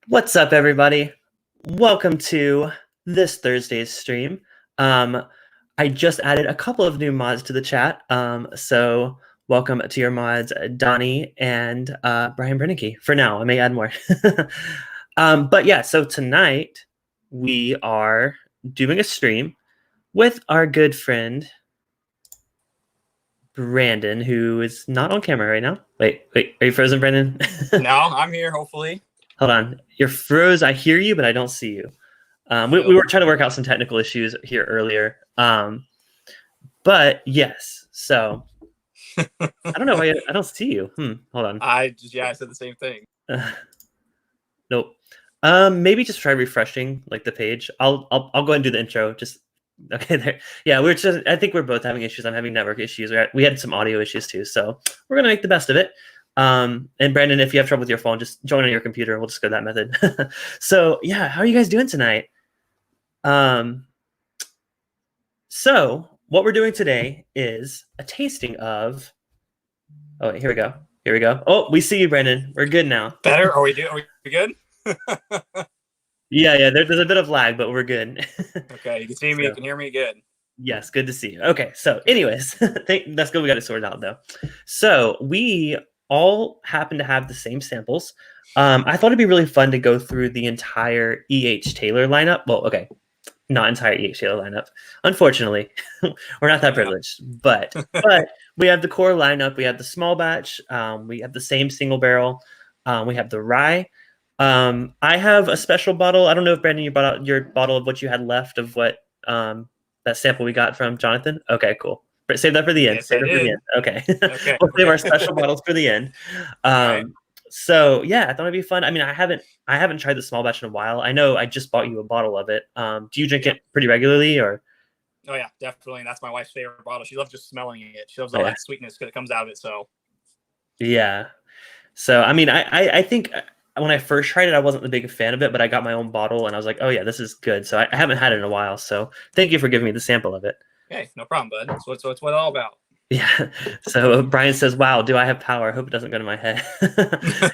What's up, everybody? Welcome to this Thursday's stream. I just added a couple of new mods to the chat. So welcome to your mods, Donnie and Brian Brennicky. For now, I may add more. But yeah, so tonight we are doing a stream with our good friend Brandon, who is not on camera right now. Wait, are you frozen, Brandon? No, I'm here, hopefully. Hold on. You're froze. I hear you, but I don't see you. We were trying to work out some technical issues here earlier. But yes, so I don't know why I don't see you. Hold on. I said the same thing. Nope. Maybe just try refreshing like the page. I'll go ahead and do the intro. Just okay there. Yeah, I think we're both having issues. I'm having network issues. We had some audio issues too, so we're gonna make the best of it. And Brandon, if you have trouble with your phone, just join on your computer. We'll just go that method. So yeah, how are you guys doing tonight? So what we're doing today is a tasting of. Oh, here we go. Here we go. Oh, we see you, Brandon. We're good now. Better? Are we good? Yeah. There's a bit of lag, but we're good. Okay, you can see me. You can hear me good. Yes, good to see you. Okay, so anyways, that's good. We got it sorted out though. So we all happen to have the same samples. I thought it'd be really fun to go through the entire E.H. Taylor lineup. Well, okay, not entire E.H. Taylor lineup. Unfortunately, we're not that privileged. But we have the core lineup. We have the small batch. We have the same single barrel. We have the rye. I have a special bottle. I don't know if Brandon, you brought out your bottle of what you had left of what that sample we got from Jonathan. Okay, cool. Save that for the end. Yes, Save that for the end. Okay. We'll save our special bottles for the end. Right. So yeah, I thought it'd be fun. I mean, I haven't tried the small batch in a while. I know I just bought you a bottle of it. Do you drink it pretty regularly, or? Oh yeah, definitely. That's my wife's favorite bottle. She loves just smelling it. She loves all that sweetness that comes out of it. So. Yeah. So I mean, I think when I first tried it, I wasn't the big fan of it, but I got my own bottle and I was like, oh yeah, this is good. So I haven't had it in a while. So thank you for giving me the sample of it. Hey, no problem, bud. That's what it's all about. Yeah. So Brian says, wow, do I have power? I hope it doesn't go to my head.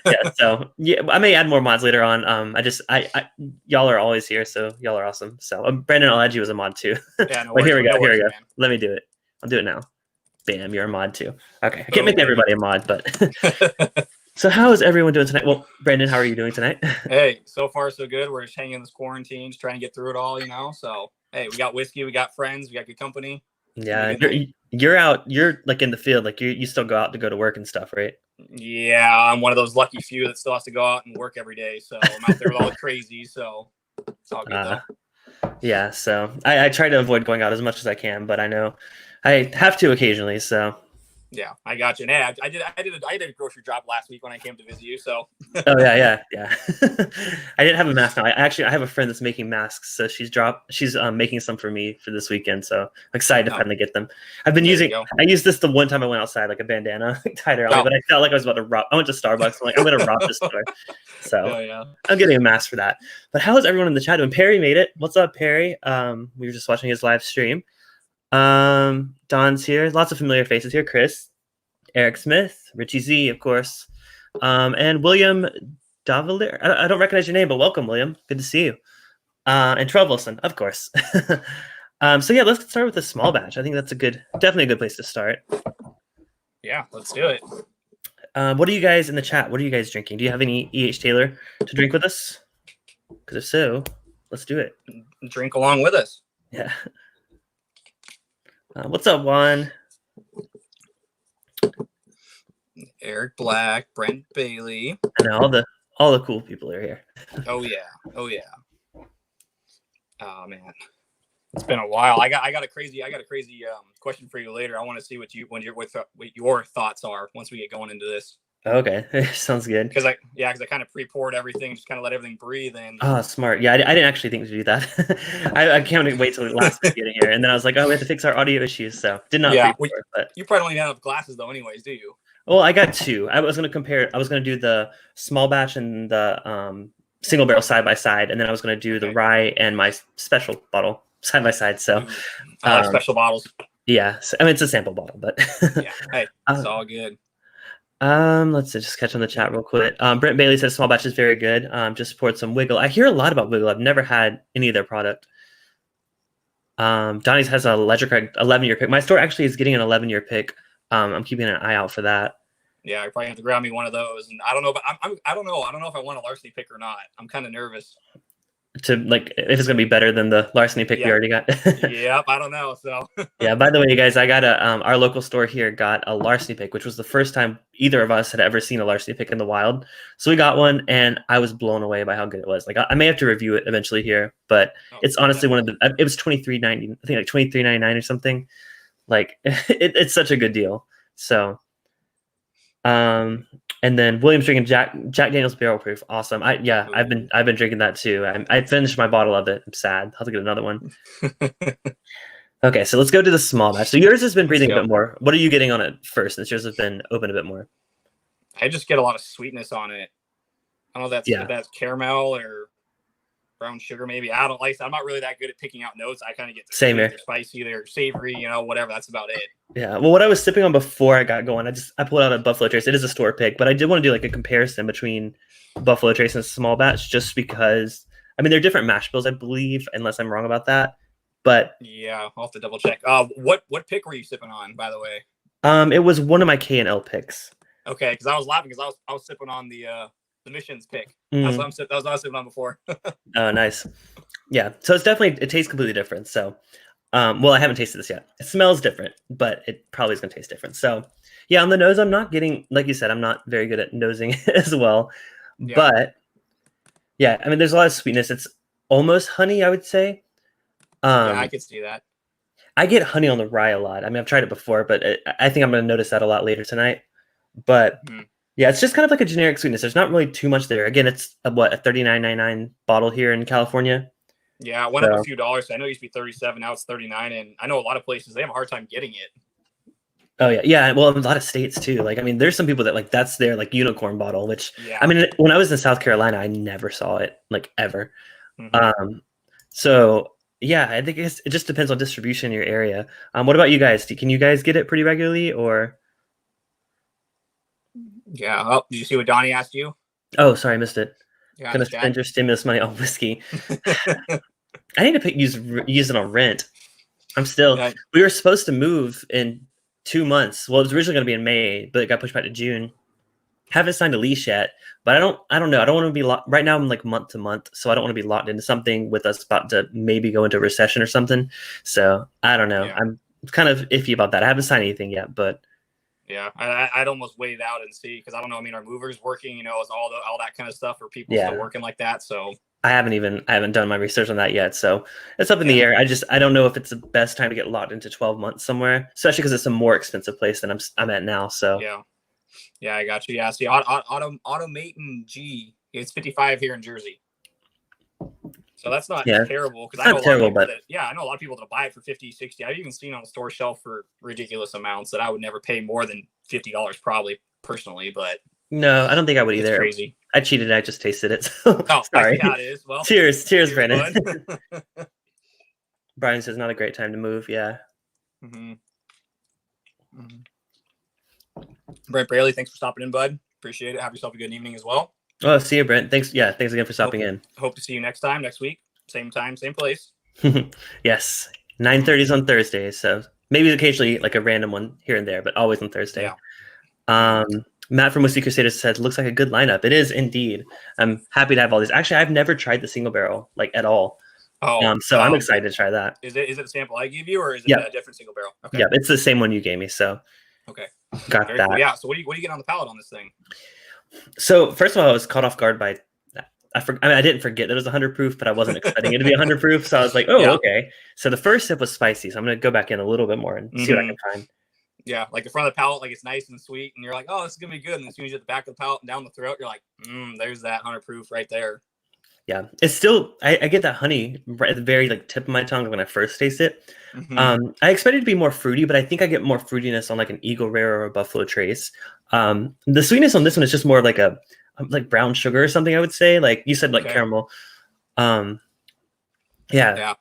Yeah. So yeah, I may add more mods later on. I y'all are always here. So y'all are awesome. So Brandon, I'll add you as a mod too. Yeah, no But here we go. Man. Let me do it. I'll do it now. Bam, you're a mod too. Okay. I can't make everybody a mod, but so how is everyone doing tonight? Well, Brandon, how are you doing tonight? Hey, so far so good. We're just hanging in this quarantine, just trying to get through it all, So hey, we got whiskey, we got friends, we got good company. Yeah, you're out. You're like in the field. Like you still go out to go to work and stuff, right? Yeah, I'm one of those lucky few that still has to go out and work every day. So I'm out there with all the crazy. So it's all good though. Yeah, so I try to avoid going out as much as I can, but I know I have to occasionally. So yeah, I got you. And I did a grocery drop last week when I came to visit you. So oh yeah. I didn't have a mask now. I have a friend that's making masks, so she's making some for me for this weekend. So I'm excited to finally get them. I used this the one time I went outside, like a bandana tied around me, but I felt like I was about to rob. I went to Starbucks. I'm like, I'm gonna rob this store. So I'm getting a mask for that. But how is everyone in the chat doing? Perry made it. What's up, Perry? We were just watching his live stream. Don's here. Lots of familiar faces here. Chris, Eric Smith, Richie Z, of course, and William Davalier. I don't recognize your name, but welcome, William. Good to see you. And Trev Wilson, of course. So yeah, let's start with a small batch. I think that's definitely a good place to start. Yeah, let's do it. What are you guys in the chat? What are you guys drinking? Do you have any E.H. Taylor to drink with us? Because if so, let's do it. Drink along with us. Yeah. What's up, Juan? Eric Black, Brent Bailey. I know all the cool people are here. Oh yeah. Oh man, it's been a while. I got a crazy question for you later. I want to see what your thoughts are once we get going into this. Okay, sounds good. Because I kind of pre-poured everything, just kind of let everything breathe. And smart. Yeah, I didn't actually think to do that. I can't wait till last minute getting here, and then I was like, oh, we have to fix our audio issues. So did not. Yeah, but you probably don't have glasses though, anyways, do you? Well, I got two. I was going to compare. I was going to do the small batch and the single barrel side by side, and then I was going to do the rye and my special bottle side by side. So special bottles. Yeah, so, I mean it's a sample bottle, but yeah, hey, it's all good. Let's just catch on the chat real quick. Brent Bailey says small batch is very good. Just support some Wiggle. I hear a lot about Wiggle. I've never had any of their product. Donnie's has a Electric 11-year pick. My store actually is getting an 11-year pick. I'm keeping an eye out for that. Yeah, I probably have to grab me one of those. And I don't know, but I don't know. I don't know if I want a larceny pick or not. I'm kind of nervous. To like if it's gonna be better than the larceny pick we already got. Yep, I don't know. So yeah. By the way, you guys, I got our local store here got a larceny pick, which was the first time either of us had ever seen a larceny pick in the wild. So we got one, and I was blown away by how good it was. Like I may have to review it eventually here, but it's honestly one of the. It was $23.90. I think like $23.99 or something. Like it's such a good deal. So. And then Williams drinking Jack Daniel's Barrel Proof. Awesome. I've been drinking that too. I finished my bottle of it. I'm sad. I'll have to get another one. Okay, so let's go to the small batch. So yours has been breathing a bit more. What are you getting on it first? Since yours has been open a bit more. I just get a lot of sweetness on it. I don't know if that's caramel or brown sugar, maybe. I don't like. I'm not really that good at picking out notes. I kind of get same here. Spicy, they're savory, whatever. That's about it. Yeah. Well, what I was sipping on before I got going, I pulled out a Buffalo Trace. It is a store pick, but I did want to do like a comparison between Buffalo Trace and small batch, just because they're different mash bills, I believe, unless I'm wrong about that. But yeah, I'll have to double check. What pick were you sipping on, by the way? It was one of my K&L picks. Okay, because I was laughing because I was sipping on the missions pick. That's what I was sipping on before. Oh, nice. Yeah. So it tastes completely different. So, well, I haven't tasted this yet. It smells different, but it probably is going to taste different. So, yeah, on the nose, I'm not getting, like you said, I'm not very good at nosing as well. Yeah. But yeah, there's a lot of sweetness. It's almost honey, I would say. Yeah, I could see that. I get honey on the rye a lot. I've tried it before, but I think I'm going to notice that a lot later tonight. But yeah, it's just kind of like a generic sweetness. There's not really too much there. Again, it's a $39.99 bottle here in California. Yeah, it went up a few dollars. I know it used to be $37. Now it's $39, and I know a lot of places they have a hard time getting it. Oh yeah. Well, in a lot of states too. Like, there's some people that like that's their like unicorn bottle. Which when I was in South Carolina, I never saw it like ever. So yeah, I think it just depends on distribution in your area. What about you guys? Can you guys get it pretty regularly or? Yeah. Oh, did you see what Donnie asked you? Oh, sorry, I missed it. Yeah, gonna spend your stimulus money on whiskey. I need to use it on rent. We were supposed to move in 2 months. Well, it was originally going to be in May, but it got pushed back to June. Haven't signed a lease yet, but I don't know. I don't want to be locked right now. I'm like month to month, so I don't want to be locked into something with us about to maybe go into a recession or something. So I don't know. Yeah. I'm kind of iffy about that. I haven't signed anything yet, but yeah, I'd almost wait it out and see because I don't know. Our movers working, is all that kind of stuff for people still working like that. So I haven't done my research on that yet. So it's up in the air. I don't know if it's the best time to get locked into 12 months somewhere, especially because it's a more expensive place than I'm at now. So yeah, I got you. Yeah, see, Automaton G, it's 55 here in Jersey. So that's not terrible because I know I know a lot of people that buy it for 50, 60. I've even seen on the store shelf for ridiculous amounts that I would never pay more than $50 probably personally, but no, I don't think I would either. Crazy. I cheated. I just tasted it. So sorry. Yeah, it is. Well, cheers, Brandon. Brian says not a great time to move. Yeah. Brent Braley, thanks for stopping in, bud. Appreciate it. Have yourself a good evening as well. Oh, see you, Brent. Thanks. Yeah, thanks again for stopping in. Hope to see you next week. Same time, same place. Yes. 9:30 on Thursdays. So maybe occasionally like a random one here and there, but always on Thursday. Yeah. Matt from Whiskey Crusader said, looks like a good lineup. It is indeed. I'm happy to have all these. Actually, I've never tried the single barrel like at all. So I'm excited to try that. Is it a sample I gave you or is it a different single barrel? Okay. Yeah, it's the same one you gave me. So okay. Got Very that. Cool. Yeah. So what are you getting on the palate on this thing? So first of all, I was caught off guard by I didn't forget that it was 100 proof, but I wasn't expecting it to be 100 proof. So I was like, okay. So the first sip was spicy. So I'm going to go back in a little bit more and see what I can find. Yeah, like the front of the palate, like it's nice and sweet, and you're like, oh, this is gonna be good. And as soon as you get the back of the palate and down the throat, you're like, there's that 100 proof right there. Yeah, it's still I get that honey right at the very like tip of my tongue when I first taste it. I expected it to be more fruity, but I think I get more fruitiness on like an Eagle Rare or a Buffalo Trace. The sweetness on this one is just more like a brown sugar or something. I would say, like you said, like caramel. Yeah.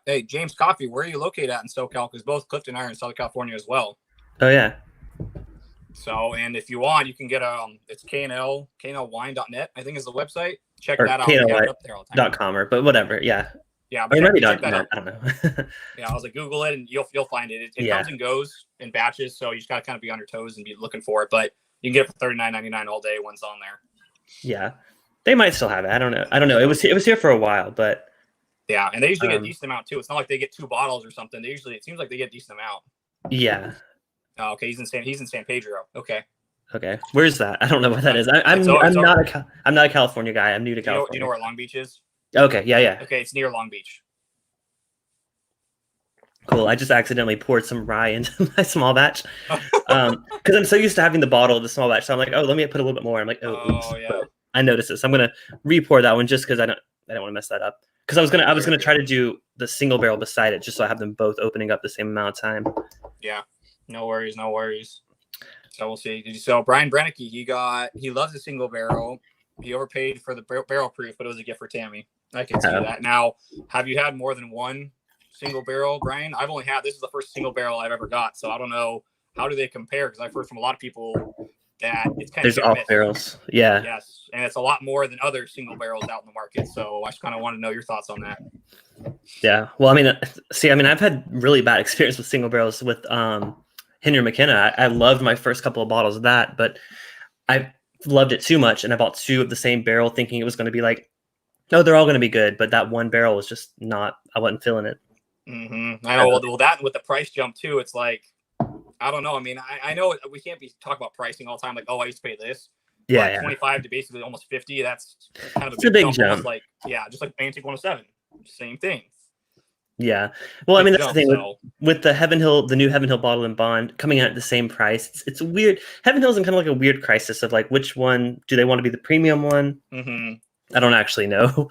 Hey, James Coffee, where are you located at in SoCal? Because both Clifton are in Southern California as well. Oh yeah. So, and if you want, you can get it's knlwine.net, I think is the website. Check or that out. We have it up there all the time. .com but whatever. Yeah. Yeah, but maybe check that .net. out. I don't know. Yeah, I was like, Google it and you'll find it. It comes and goes in batches, so you just gotta kind of be on your toes and be looking for it. But you can get it for $39.99 all day once on there. Yeah, they might still have it. I don't know. It was here for a while, but yeah, and they usually get a decent amount too. It's not like they get 2 bottles or something. It seems like they get a decent amount. Yeah. Oh, okay, he's in San Pedro. Okay. Where's that? I don't know what that is. I'm not a California guy. I'm new to California. Do you know where Long Beach is? Okay. Yeah. Okay, it's near Long Beach. Cool. I just accidentally poured some rye into my small batch because I'm so used to having the bottle of the small batch. So I'm like, oh, let me put a little bit more. I'm like, oops. Yeah. But I noticed this. I'm gonna re-pour that one just because I don't want to mess that up. Because I was gonna try to do the single barrel beside it just so I have them both opening up the same amount of time. Yeah. No worries. So we'll see. So Brian Brennecke, he loves a single barrel. He overpaid for the barrel proof, but it was a gift for Tammy. I can see that. Now, have you had more than one single barrel, Brian? This is the first single barrel I've ever got, so I don't know how do they compare, because I've heard from a lot of people that it's kind of off barrels. Yeah. Yes, and it's a lot more than other single barrels out in the market. So I just kind of want to know your thoughts on that. Yeah. Well, I've had really bad experience with single barrels with Henry McKenna. I loved my first couple of bottles of that, but I loved it too much, and I bought 2 of the same barrel thinking it was going to be like, no, they're all going to be good, but that one barrel was just not. I wasn't feeling it. Mm-hmm. I know. Well, that with the price jump too, it's like, I don't know. I mean, I know we can't be talking about pricing all the time. Like, oh, I used to pay this. Yeah. 25 to basically almost 50. That's kind of a big jump. Like, just like Bantic 107, same thing. Yeah. Well, that's the thing with the Heaven Hill, the new Heaven Hill bottle and bond coming out at the same price. It's weird. Heaven Hill's in kind of like a weird crisis of like, which one do they want to be the premium one? Mm-hmm. I don't actually know.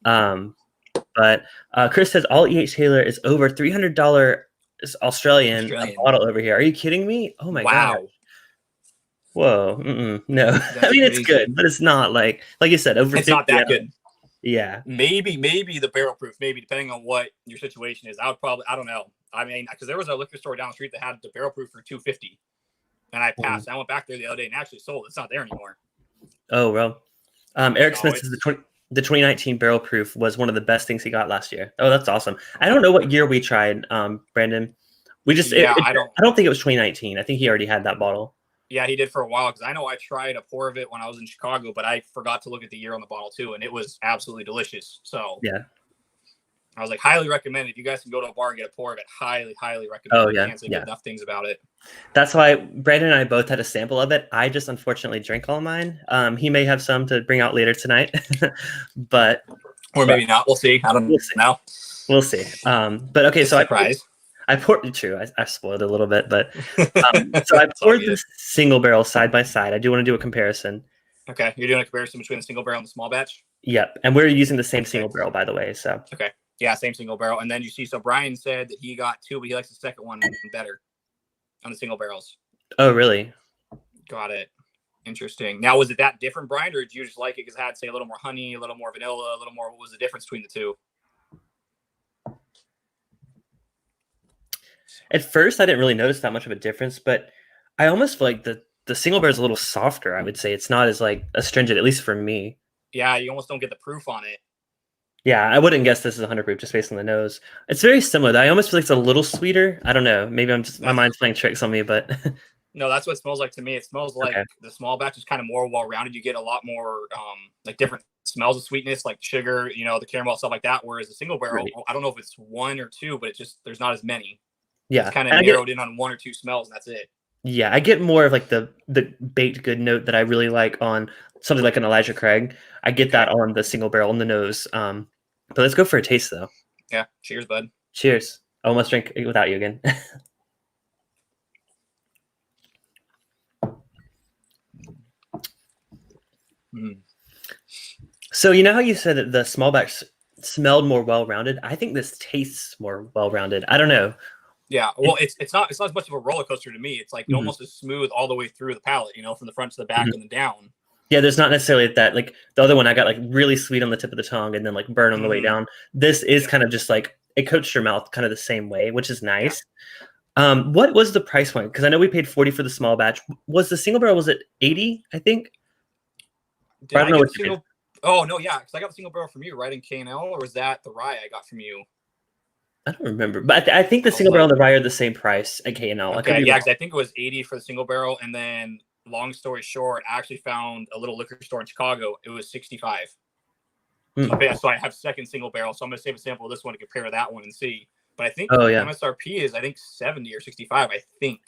But Chris says all E.H. Taylor is over $300 Australian bottle over here. Are you kidding me? Oh my god! Whoa! No, I mean it's good, but it's not like you said over. It's not that good. Yeah, maybe the barrel proof, maybe depending on what your situation is. I don't know. I mean, because there was a liquor store down the street that had the barrel proof for $250, and I passed. I went back there the other day and actually sold. It's not there anymore. Oh well. Eric Smith says the 2019 barrel proof was one of the best things he got last year. Oh, that's awesome. I don't know what year we tried, Brandon. We just I don't think it was 2019. I think he already had that bottle. Yeah, he did for a while, because I know I tried a pour of it when I was in Chicago, but I forgot to look at the year on the bottle too, and it was absolutely delicious. So yeah, I was like, highly recommend. If you guys can go to a bar and get a pour of it, highly recommend. Oh yeah, I can't say good enough things about it. That's why Brandon and I both had a sample of it. I just unfortunately drank all mine. He may have some to bring out later tonight, or maybe not. We'll see. I don't know. We'll see. But okay, so surprise. I poured. True, I spoiled it a little bit, but so I poured the single barrel side by side. I do want to do a comparison. Okay, you're doing a comparison between the single barrel and the small batch. Yep, and we're using the same single barrel, by the way. So okay, yeah, same single barrel. And then you see, so Brian said that he got 2, but he likes the second one better on the single barrels. Oh, really? Got it. Interesting. Now, was it that different, Brian, or did you just like it because it had, say, a little more honey, a little more vanilla, a little more? What was the difference between the two? At first, I didn't really notice that much of a difference, but I almost feel like the single barrel is a little softer. I would say it's not as like astringent, at least for me. Yeah, you almost don't get the proof on it. Yeah, I wouldn't guess this is 100 proof just based on the nose. It's very similar, though. I almost feel like it's a little sweeter. I don't know. Maybe my mind's playing tricks on me, but no, that's what it smells like to me. It smells like the small batch is kind of more well-rounded. You get a lot more like different smells of sweetness, like sugar, the caramel, stuff like that. Whereas a single barrel, I don't know if it's 1 or 2, but there's not as many. Yeah, it's kind of narrowed in on 1 or 2 smells, and that's it. Yeah, I get more of like the baked good note that I really like on something like an Elijah Craig. I get that on the single barrel in the nose. But let's go for a taste, though. Yeah, cheers, bud. Cheers. I almost drink without you again. So you know how you said that the small batch smelled more well-rounded? I think this tastes more well-rounded. I don't know. Yeah, well, it's not as much of a roller coaster to me. It's like almost as smooth all the way through the palate, from the front to the back and then down. Yeah, there's not necessarily that, like the other one I got like really sweet on the tip of the tongue and then like burn on the way down. This is kind of just like it coats your mouth kind of the same way, which is nice. What was the price point? Because I know we paid 40 for the small batch. Was the single barrel, was it 80, I think? Did I get the single? Oh, no, yeah, because I got the single barrel from you, right, in K&L, or was that the rye I got from you? I don't remember, but I think the single barrel and the rye are the same price at K&L. Okay, yeah, because I think it was 80 for the single barrel, and then long story short, I actually found a little liquor store in Chicago. It was 65. So I have second single barrel, so I'm going to save a sample of this one to compare to that one and see. But I think MSRP is, I think, 70 or 65, I think.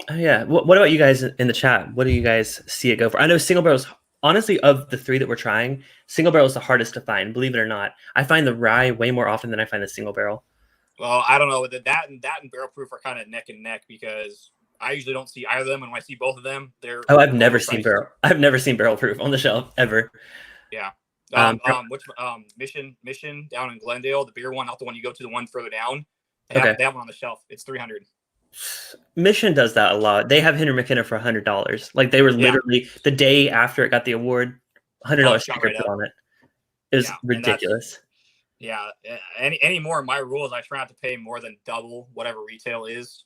Oh, yeah. What about you guys in the chat? What do you guys see it go for? I know single barrels, honestly, of the three that we're trying, single barrel is the hardest to find, believe it or not. I find the rye way more often than I find the single barrel. Well, I don't know. That and barrel proof are kind of neck and neck because I usually don't see either of them. And when I see both of them, they're I've never seen barrel. I've never seen barrel proof on the shelf ever. Yeah. Mission down in Glendale, the beer one, not the one you go to, the one further down. They have one on the shelf. It's $300. Mission does that a lot. They have Henry McKenna for $100. Like they were literally the day after it got the award, $100 sticker put on it. It was ridiculous. Yeah. Any more of my rules, I try not to pay more than double whatever retail is.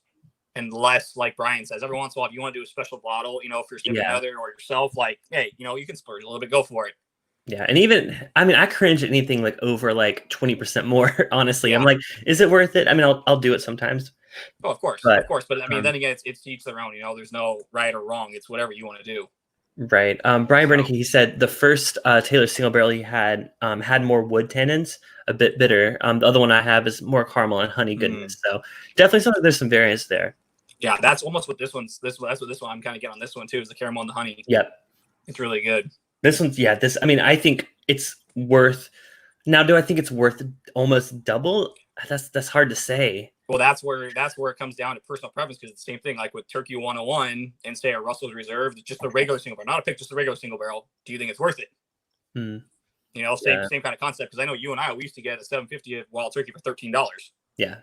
Unless, like Brian says, every once in a while, if you want to do a special bottle, if you're shipping another or yourself, like, hey, you can splurge a little bit, go for it. Yeah, and even, I mean, I cringe at anything like over like 20% more, honestly. Yeah. I'm like, is it worth it? I mean, I'll do it sometimes. Oh, of course. But I mean, then again, it's to each their own, there's no right or wrong. It's whatever you want to do. Right. Brian Bernicke, he said the first Taylor single barrel he had more wood tannins, a bit bitter. The other one I have is more caramel and honey goodness. So definitely there's some variance there. Yeah, that's almost what that's what this one I'm kind of getting on this one too, is the caramel and the honey. Yep. It's really good. This one's, I mean, I think it's worth, now do I think it's worth almost double? That's hard to say. Well, that's where it comes down to personal preference, because it's the same thing like with Turkey 101 and say a Russell's Reserve, just the regular single barrel, not a pick, just the regular single barrel. Do you think it's worth it? Same kind of concept, because I know you and we used to get a 750 at Wild Turkey for $13. Yeah.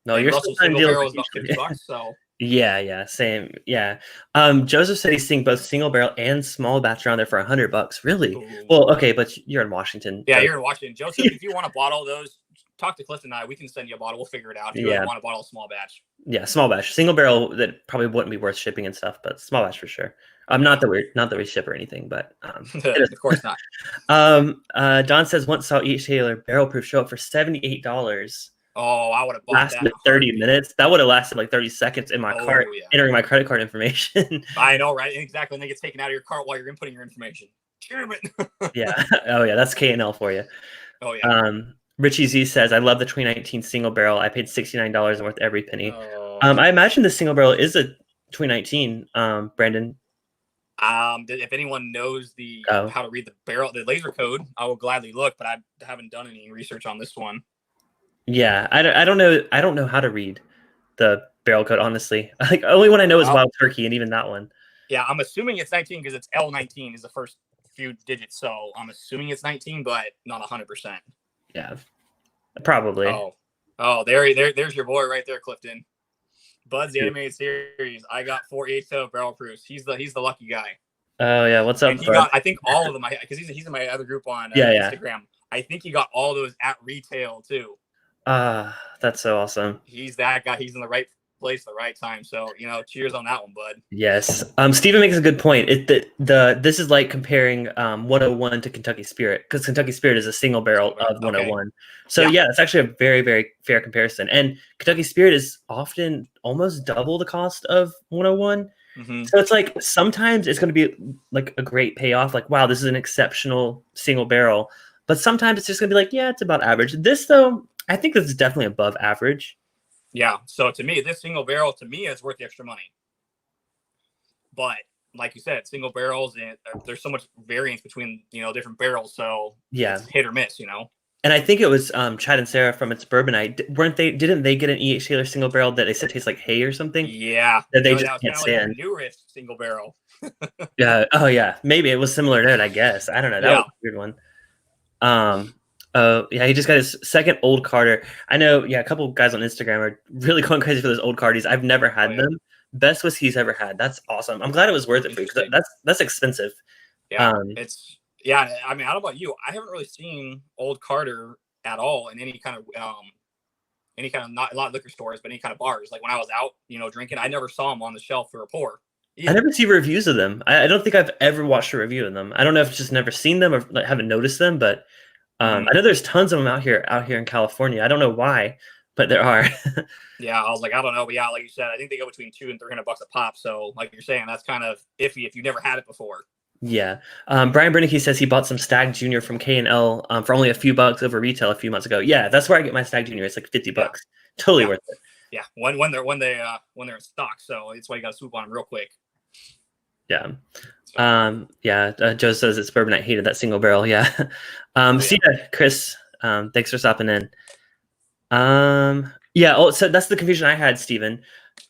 No, you're Russell's single barrel is about $50, so. Yeah, same. Yeah. Joseph said he's seeing both single barrel and small batch around there for $100. Really? Ooh. Well, okay, but you're in Washington. Yeah, you're in Washington. Joseph, if you want a bottle of those, talk to Clifton and we can send you a bottle. We'll figure it out. If you want a bottle of small batch. Yeah, small batch. Single barrel, that probably wouldn't be worth shipping and stuff, but small batch for sure. Not that we ship or anything, but of course not. Don says once saw E.H. Taylor barrel proof show up for $78. Oh, I would have bought that. 30 minutes. That would have lasted like 30 seconds in my cart, entering my credit card information. I know, right? Exactly. And they get taken out of your cart while you're inputting your information. Damn it. Yeah. Oh, yeah. That's K&L for you. Oh, yeah. Richie Z says, I love the 2019 single barrel. I paid $69 and worth every penny. I imagine the single barrel is a 2019, Brandon. If anyone knows how to read the laser code, I will gladly look, but I haven't done any research on this one. Yeah, I don't know how to read the barrel code, honestly. Like only one I know is Wild Turkey, and even that one. Yeah, I'm assuming it's 19 because it's L19 is the first few digits, so I'm assuming it's 19, but not 100%. Yeah, probably. There's your boy right there, Clifton. Bud's animated series. I got 4 8 barrel proofs. He's the lucky guy. Oh yeah, what's up? And he got, I think, all of them. Because he's in my other group on Instagram. I think he got all those at retail too. That's so awesome. He's that guy. He's in the right place at the right time. So, cheers on that one, bud. Yes. Steven makes a good point. This is like comparing 101 to Kentucky Spirit, because Kentucky Spirit is a single barrel of 101. Okay. So yeah, it's actually a very, very fair comparison. And Kentucky Spirit is often almost double the cost of 101. Mm-hmm. So it's like sometimes it's going to be like a great payoff. Like, wow, this is an exceptional single barrel. But sometimes it's just going to be like, yeah, it's about average. This, though, I think this is definitely above average. Yeah. So to me, this single barrel is worth the extra money. But like you said, single barrels, and there's so much variance between different barrels. So it's hit or miss. And I think it was Chad and Sarah from It's Bourbonite. Didn't they get an E.H. Taylor single barrel that they said tastes like hay or something? Yeah. That they just can't stand. Like a newish single barrel. Yeah. Oh yeah. Maybe it was similar to it. I guess. I don't know. That was a weird one. He just got his second Old Carter. I know, a couple guys on Instagram are really going crazy for those Old Cardies. I've never had them. Best whiskey he's ever had. That's awesome. I'm glad it was worth it for you, because that's expensive. Yeah, I mean, I don't know about you. I haven't really seen Old Carter at all in any kind of any kind of not a lot of liquor stores, but any kind of bars. Like when I was out, drinking, I never saw them on the shelf for a pour. I never see reviews of them. I don't think I've ever watched a review of them. I don't know if it's just never seen them or like, haven't noticed them, but I know there's tons of them out here in California. I don't know why, but there are. Yeah, I was like, I don't know, but yeah, like you said, I think they go between $200 and $300 a pop. So, like you're saying, that's kind of iffy if you've never had it before. Yeah. Brian Bernicke says he bought some Stag Junior from K&L for only a few bucks over retail a few months ago. Yeah, that's where I get my Stag Junior. It's like $50. Totally worth it. Yeah, when they're in stock, so that's why you got to swoop on them real quick. Yeah. Joe says it's bourbon. I hated that single barrel. Yeah. See ya, Chris. Thanks for stopping in. So that's the confusion I had, Steven.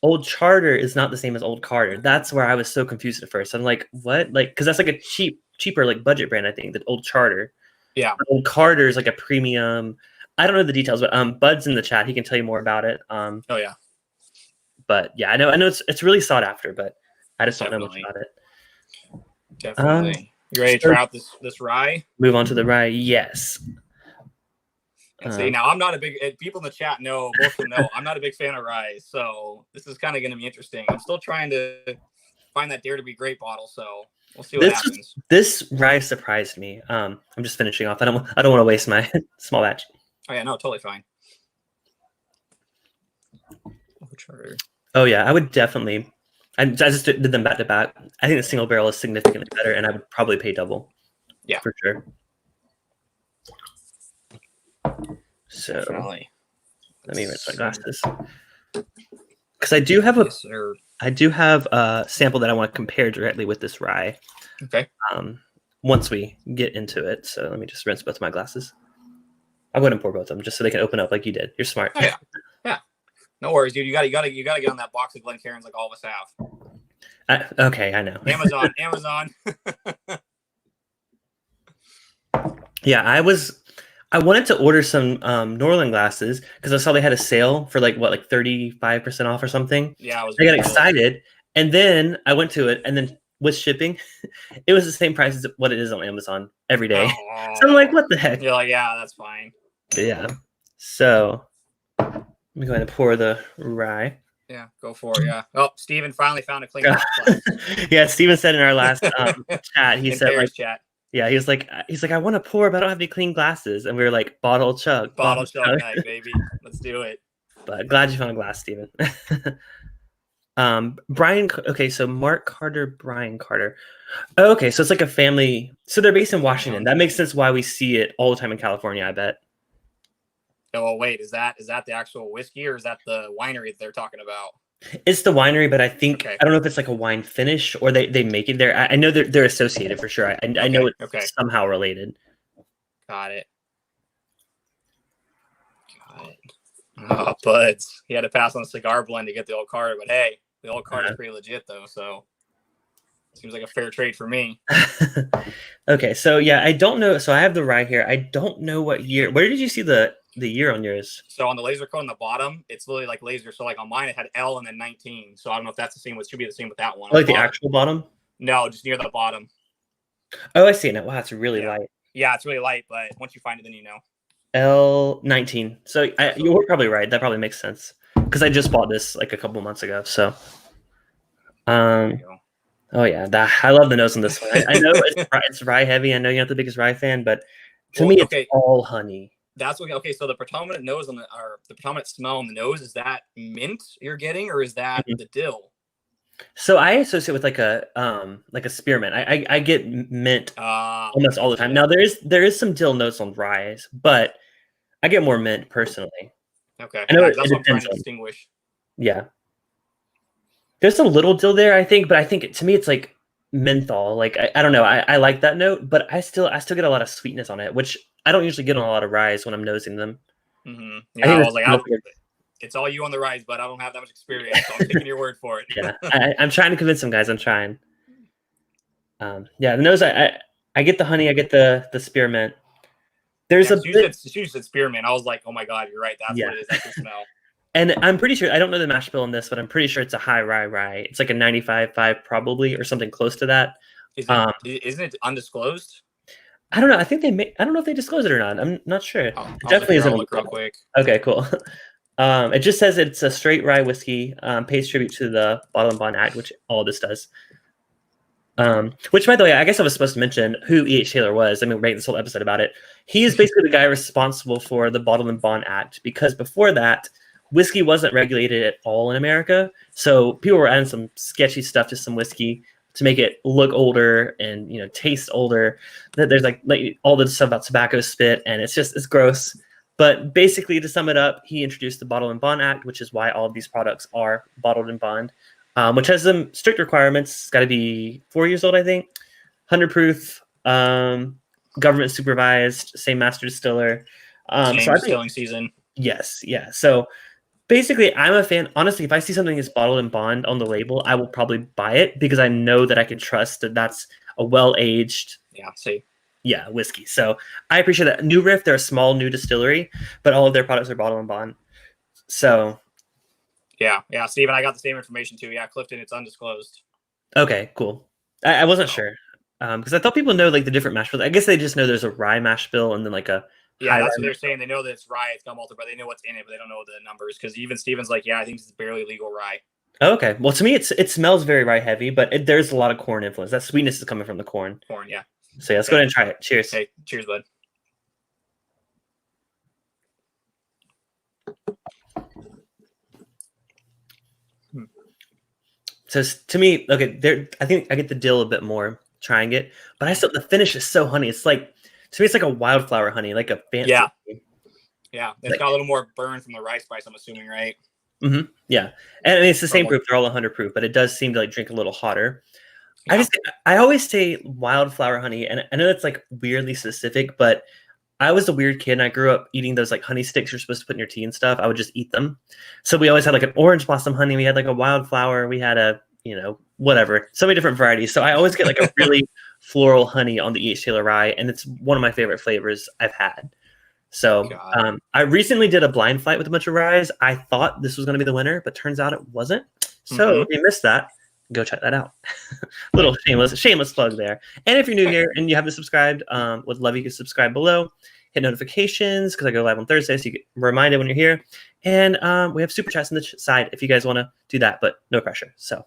Old Charter is not the same as Old Carter. That's where I was so confused at first. I'm like, what? Like, because that's like a cheaper like budget brand, I think, than Old Charter. Yeah. Old Carter is like a premium. I don't know the details, but Bud's in the chat. He can tell you more about it. Oh yeah. But yeah, I know it's really sought after, but I just don't know much about it. Definitely. You ready to try out this rye? Move on to the rye. Yes. And see, now I'm not a big people in the chat know, both of them know, I'm not a big fan of rye, so this is kind of going to be interesting. I'm still trying to find that Dare to Be Great bottle, so we'll see what happens. This rye surprised me. I'm just finishing off. I don't want to waste my small batch. Oh yeah, no, totally fine. Oh yeah, I would definitely. I just did them back to back. I think the single barrel is significantly better, and I would probably pay double. Yeah, for sure. So definitely. Let me rinse my glasses because I do have a sample that I want to compare directly with this rye. Okay. Once we get into it, so let me just rinse both of my glasses. I'll go ahead and pour both of them just so they can open up like you did. You're smart. Oh, yeah. No worries, dude. You gotta get on that box of Glencairns like all of us have. Okay, I know. Amazon. Yeah, I wanted to order some Norland glasses because I saw they had a sale for like 35% off or something. Yeah, I got excited, and then I went to it, and then with shipping, it was the same price as what it is on Amazon every day. Oh. So I'm like, what the heck? You're like, yeah, that's fine. But yeah. So let me go ahead and pour the rye. Yeah, go for it. Yeah. Oh, Steven finally found a clean glass. Yeah, Steven said in our last chat, he said like, chat. Yeah, he's like, I want to pour, but I don't have any clean glasses. And we were like, bottle chug night, baby. Let's do it. But glad you found a glass, Steven. Brian. Okay, so Mark Carter, Brian Carter. Oh, okay, so it's like a family. So they're based in Washington. That makes sense why we see it all the time in California, I bet. Oh, wait, is that the actual whiskey or is that the winery that they're talking about? It's the winery, but I think I don't know if it's like a wine finish or they make it there. I know they're associated for sure. I know it's somehow related. Got it. Oh, buds. He had to pass on a cigar blend to get the Old Carter, but hey, the Old Carter is pretty legit though, so seems like a fair trade for me. Okay, so yeah, I don't know. So I have the rye here. I don't know what year. Where did you see the year on yours? So on the laser code on the bottom, it's literally like laser. So like on mine, it had L and then 19. So I don't know if that's the same. It should be the same with that one. Like the actual bottom? No, just near the bottom. Oh, I see it now. Wow, it's really light. Yeah, it's really light, but once you find it, then you know. L19. So you were probably right. That probably makes sense because I just bought this like a couple months ago. So, oh yeah, I love the nose on this one. I know it's rye heavy. I know you're not the biggest rye fan, but to me, it's all honey. That's okay. So the predominant nose the predominant smell on the nose, is that mint you're getting, or is that the dill? So I associate with like a spearmint. I get mint almost all the time. Now there is some dill notes on rye, but I get more mint personally. Okay, I know that's what I'm trying to distinguish. Yeah, there's a little dill there, I think, but I think to me it's like menthol. Like I don't know. I like that note, but I still get a lot of sweetness on it, which I don't usually get on a lot of ryes when I'm nosing them. Mm-hmm. Yeah, I was like, it's all you on the ryes, but I don't have that much experience, so I'm taking your word for it. Yeah, I'm trying to convince some guys. I'm trying. Yeah, the nose. I get the honey. I get the spearmint. There's she said spearmint. I was like, oh my god, you're right. That's what it is. That's the smell. And I'm pretty sure, I don't know the mash bill on this, but I'm pretty sure it's a high rye. It's like a 95.5 probably, or something close to that. Isn't it undisclosed? I don't know. I think I don't know if they disclose it or not. I'm not sure. Definitely isn't. Look real quick. Okay, cool. It just says it's a straight rye whiskey, pays tribute to the Bottle and Bond Act, which all this does. Which, by the way, I guess I was supposed to mention who E.H. Taylor was. I mean, we're making this whole episode about it. He is basically the guy responsible for the Bottle and Bond Act, because before that, whiskey wasn't regulated at all in America. So people were adding some sketchy stuff to some whiskey to make it look older and, you know, taste older. There's like all the stuff about tobacco spit, and it's gross. But basically, to sum it up, he introduced the Bottle and Bond Act, which is why all of these products are bottled in bond, which has some strict requirements. It's got to be 4 years old, I think, 100 proof, government supervised, same master distiller. Same distilling season. Yes, yeah. So basically, I'm a fan. Honestly, if I see something is bottled in bond on the label, I will probably buy it because I know that I can trust that that's a well-aged. Yeah, see. Yeah, whiskey. So I appreciate that. New Riff, they're a small new distillery, but all of their products are bottled in bond. So yeah, Steven, I got the same information too. Yeah, Clifton, it's undisclosed. Okay, cool. I wasn't sure because I thought people know like the different mash bills. I guess they just know there's a rye mash bill and then like a that's what they're saying. They know that it's rye, it's got malted, but they know what's in it, but they don't know the numbers because even Steven's like, yeah, I think it's barely legal rye. Oh, okay. Well, to me, it smells very rye heavy, but there's a lot of corn influence. That sweetness is coming from the corn. Corn, yeah. So yeah, let's go ahead and try it. Cheers. Hey, cheers, bud. So to me, okay, I think I get the dill a bit more trying it, but I still the finish is so honey. It's like to me, it's like a wildflower honey, like a fancy. Yeah. It's got a little more burn from the rye spice, I'm assuming, right? Mm-hmm. Yeah, and it's the same proof. They're all 100 proof, but it does seem to like drink a little hotter. Yeah. I always say wildflower honey, and I know that's like weirdly specific, but I was a weird kid and I grew up eating those like honey sticks you're supposed to put in your tea and stuff. I would just eat them. So we always had like an orange blossom honey. We had like a wildflower. We had a, whatever, so many different varieties. So I always get like a really floral honey on the E.H. Taylor rye. And it's one of my favorite flavors I've had. So I recently did a blind flight with a bunch of ryes. I thought this was going to be the winner, but turns out it wasn't. So if you missed that, go check that out. Little shameless plug there. And if you're new here and you haven't subscribed, would love you to subscribe below. Hit notifications because I go live on Thursday, so you get reminded when you're here. And we have super chats on the side if you guys want to do that, but no pressure. So,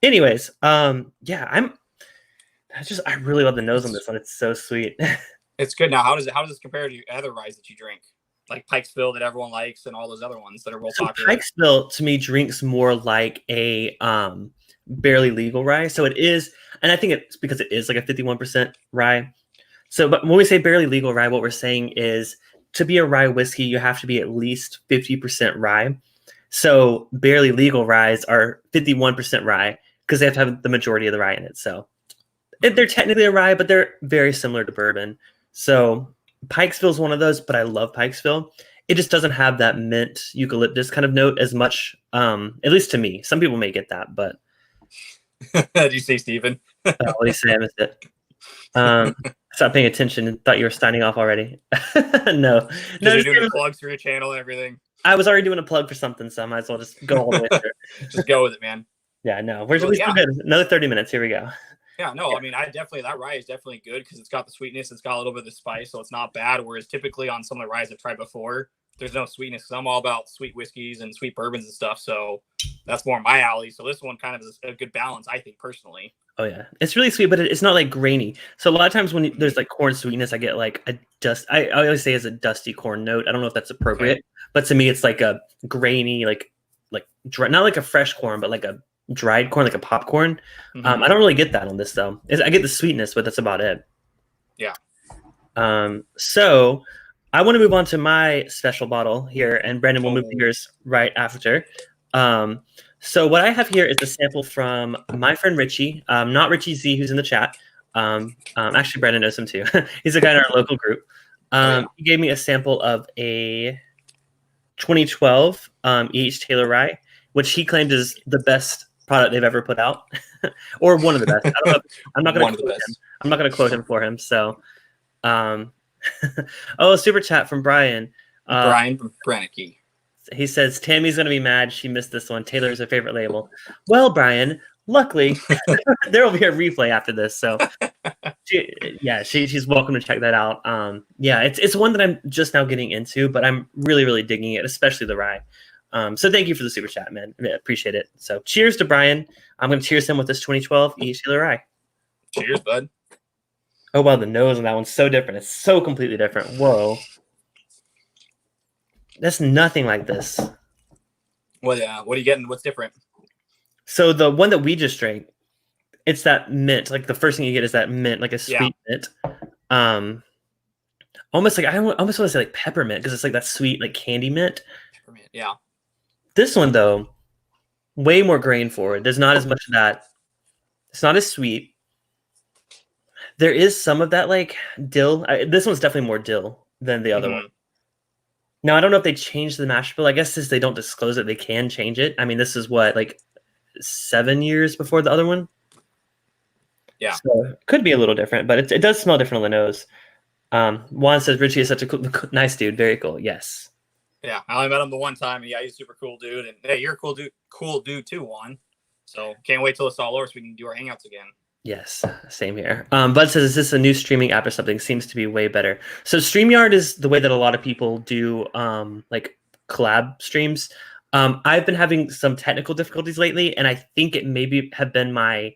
anyways, I really love the nose on this one. It's so sweet. It's good. Now, how does this compare to other ryes that you drink, like Pikesville that everyone likes, and all those other ones that are real popular? Pikesville to me drinks more like a barely legal rye. So it is, and I think it's because it is like a 51% rye. So, but when we say barely legal rye, what we're saying is to be a rye whiskey, you have to be at least 50% rye. So barely legal ryes are 51% rye because they have to have the majority of the rye in it. So they're technically a rye, but they're very similar to bourbon. So Pikesville is one of those, but I love Pikesville. It just doesn't have that mint eucalyptus kind of note as much, at least to me. Some people may get that, but. Did you say Steven? What do you say? I missed it. Stop paying attention and thought you were signing off already. No, you're doing the plugs for your channel and everything. I was already doing a plug for something, so I might as well just go all the way through. Just go with it, man. Yeah, no, we're still good. Another 30 minutes. Here we go. Yeah, no, I mean, that rye is definitely good because it's got the sweetness, it's got a little bit of the spice, so it's not bad. Whereas typically on some of the ryes I've tried before, there's no sweetness because I'm all about sweet whiskeys and sweet bourbons and stuff. So that's more my alley. So this one kind of is a good balance, I think, personally. Oh yeah, it's really sweet, but it's not like grainy. So a lot of times when there's like corn sweetness, I get like I always say it's a dusty corn note. I don't know if that's appropriate, but to me it's like a grainy, like dry, not like a fresh corn, but like a dried corn, like a popcorn. I don't really get that on this though. I get the sweetness, but that's about it. Yeah. So I want to move on to my special bottle here, and Brandon will move to yours right after. So what I have here is a sample from my friend Richie, not Richie Z, who's in the chat. Actually, Brandon knows him too. He's a guy in our local group. He gave me a sample of a 2012 E.H. Taylor rye, which he claimed is the best product they've ever put out, or one of the best. I don't know. I'm not going to quote him. I'm not going to quote him for him. So, super chat from Brian. Brian Brenicky. He says, Tammy's going to be mad. She missed this one. Taylor's her favorite label. Well, Brian, luckily, there will be a replay after this. So, she's welcome to check that out. It's one that I'm just now getting into, but I'm really, really digging it, especially the rye. So thank you for the super chat, man. I appreciate it. So cheers to Brian. I'm going to cheers him with this 2012 E.H. Rye. Cheers, bud. Oh, wow, the nose on that one's so different. It's so completely different. Whoa. That's nothing like this. What are you getting? What's different? So the one that we just drank, it's that mint. Like the first thing you get is that mint, like a sweet mint. Almost like I almost want to say like peppermint because it's like that sweet like candy mint. Peppermint, yeah. This one though, way more grain forward. There's not as much of that. It's not as sweet. There is some of that like dill. This one's definitely more dill than the other one. Now I don't know if they changed the mash bill. I guess since they don't disclose it, they can change it. I mean, this is what, like 7 years before the other one. Yeah, so it could be a little different, but it does smell different on the nose. Juan says Richie is such a cool, nice dude. Very cool. Yes. Yeah, I only met him the one time, and yeah, he's a super cool dude. And hey, you're a cool dude too, Juan. So can't wait till it's all over so we can do our hangouts again. Yes, same here. Bud says, is this a new streaming app or something? Seems to be way better. So StreamYard is the way that a lot of people do like collab streams. I've been having some technical difficulties lately, and I think it maybe have been my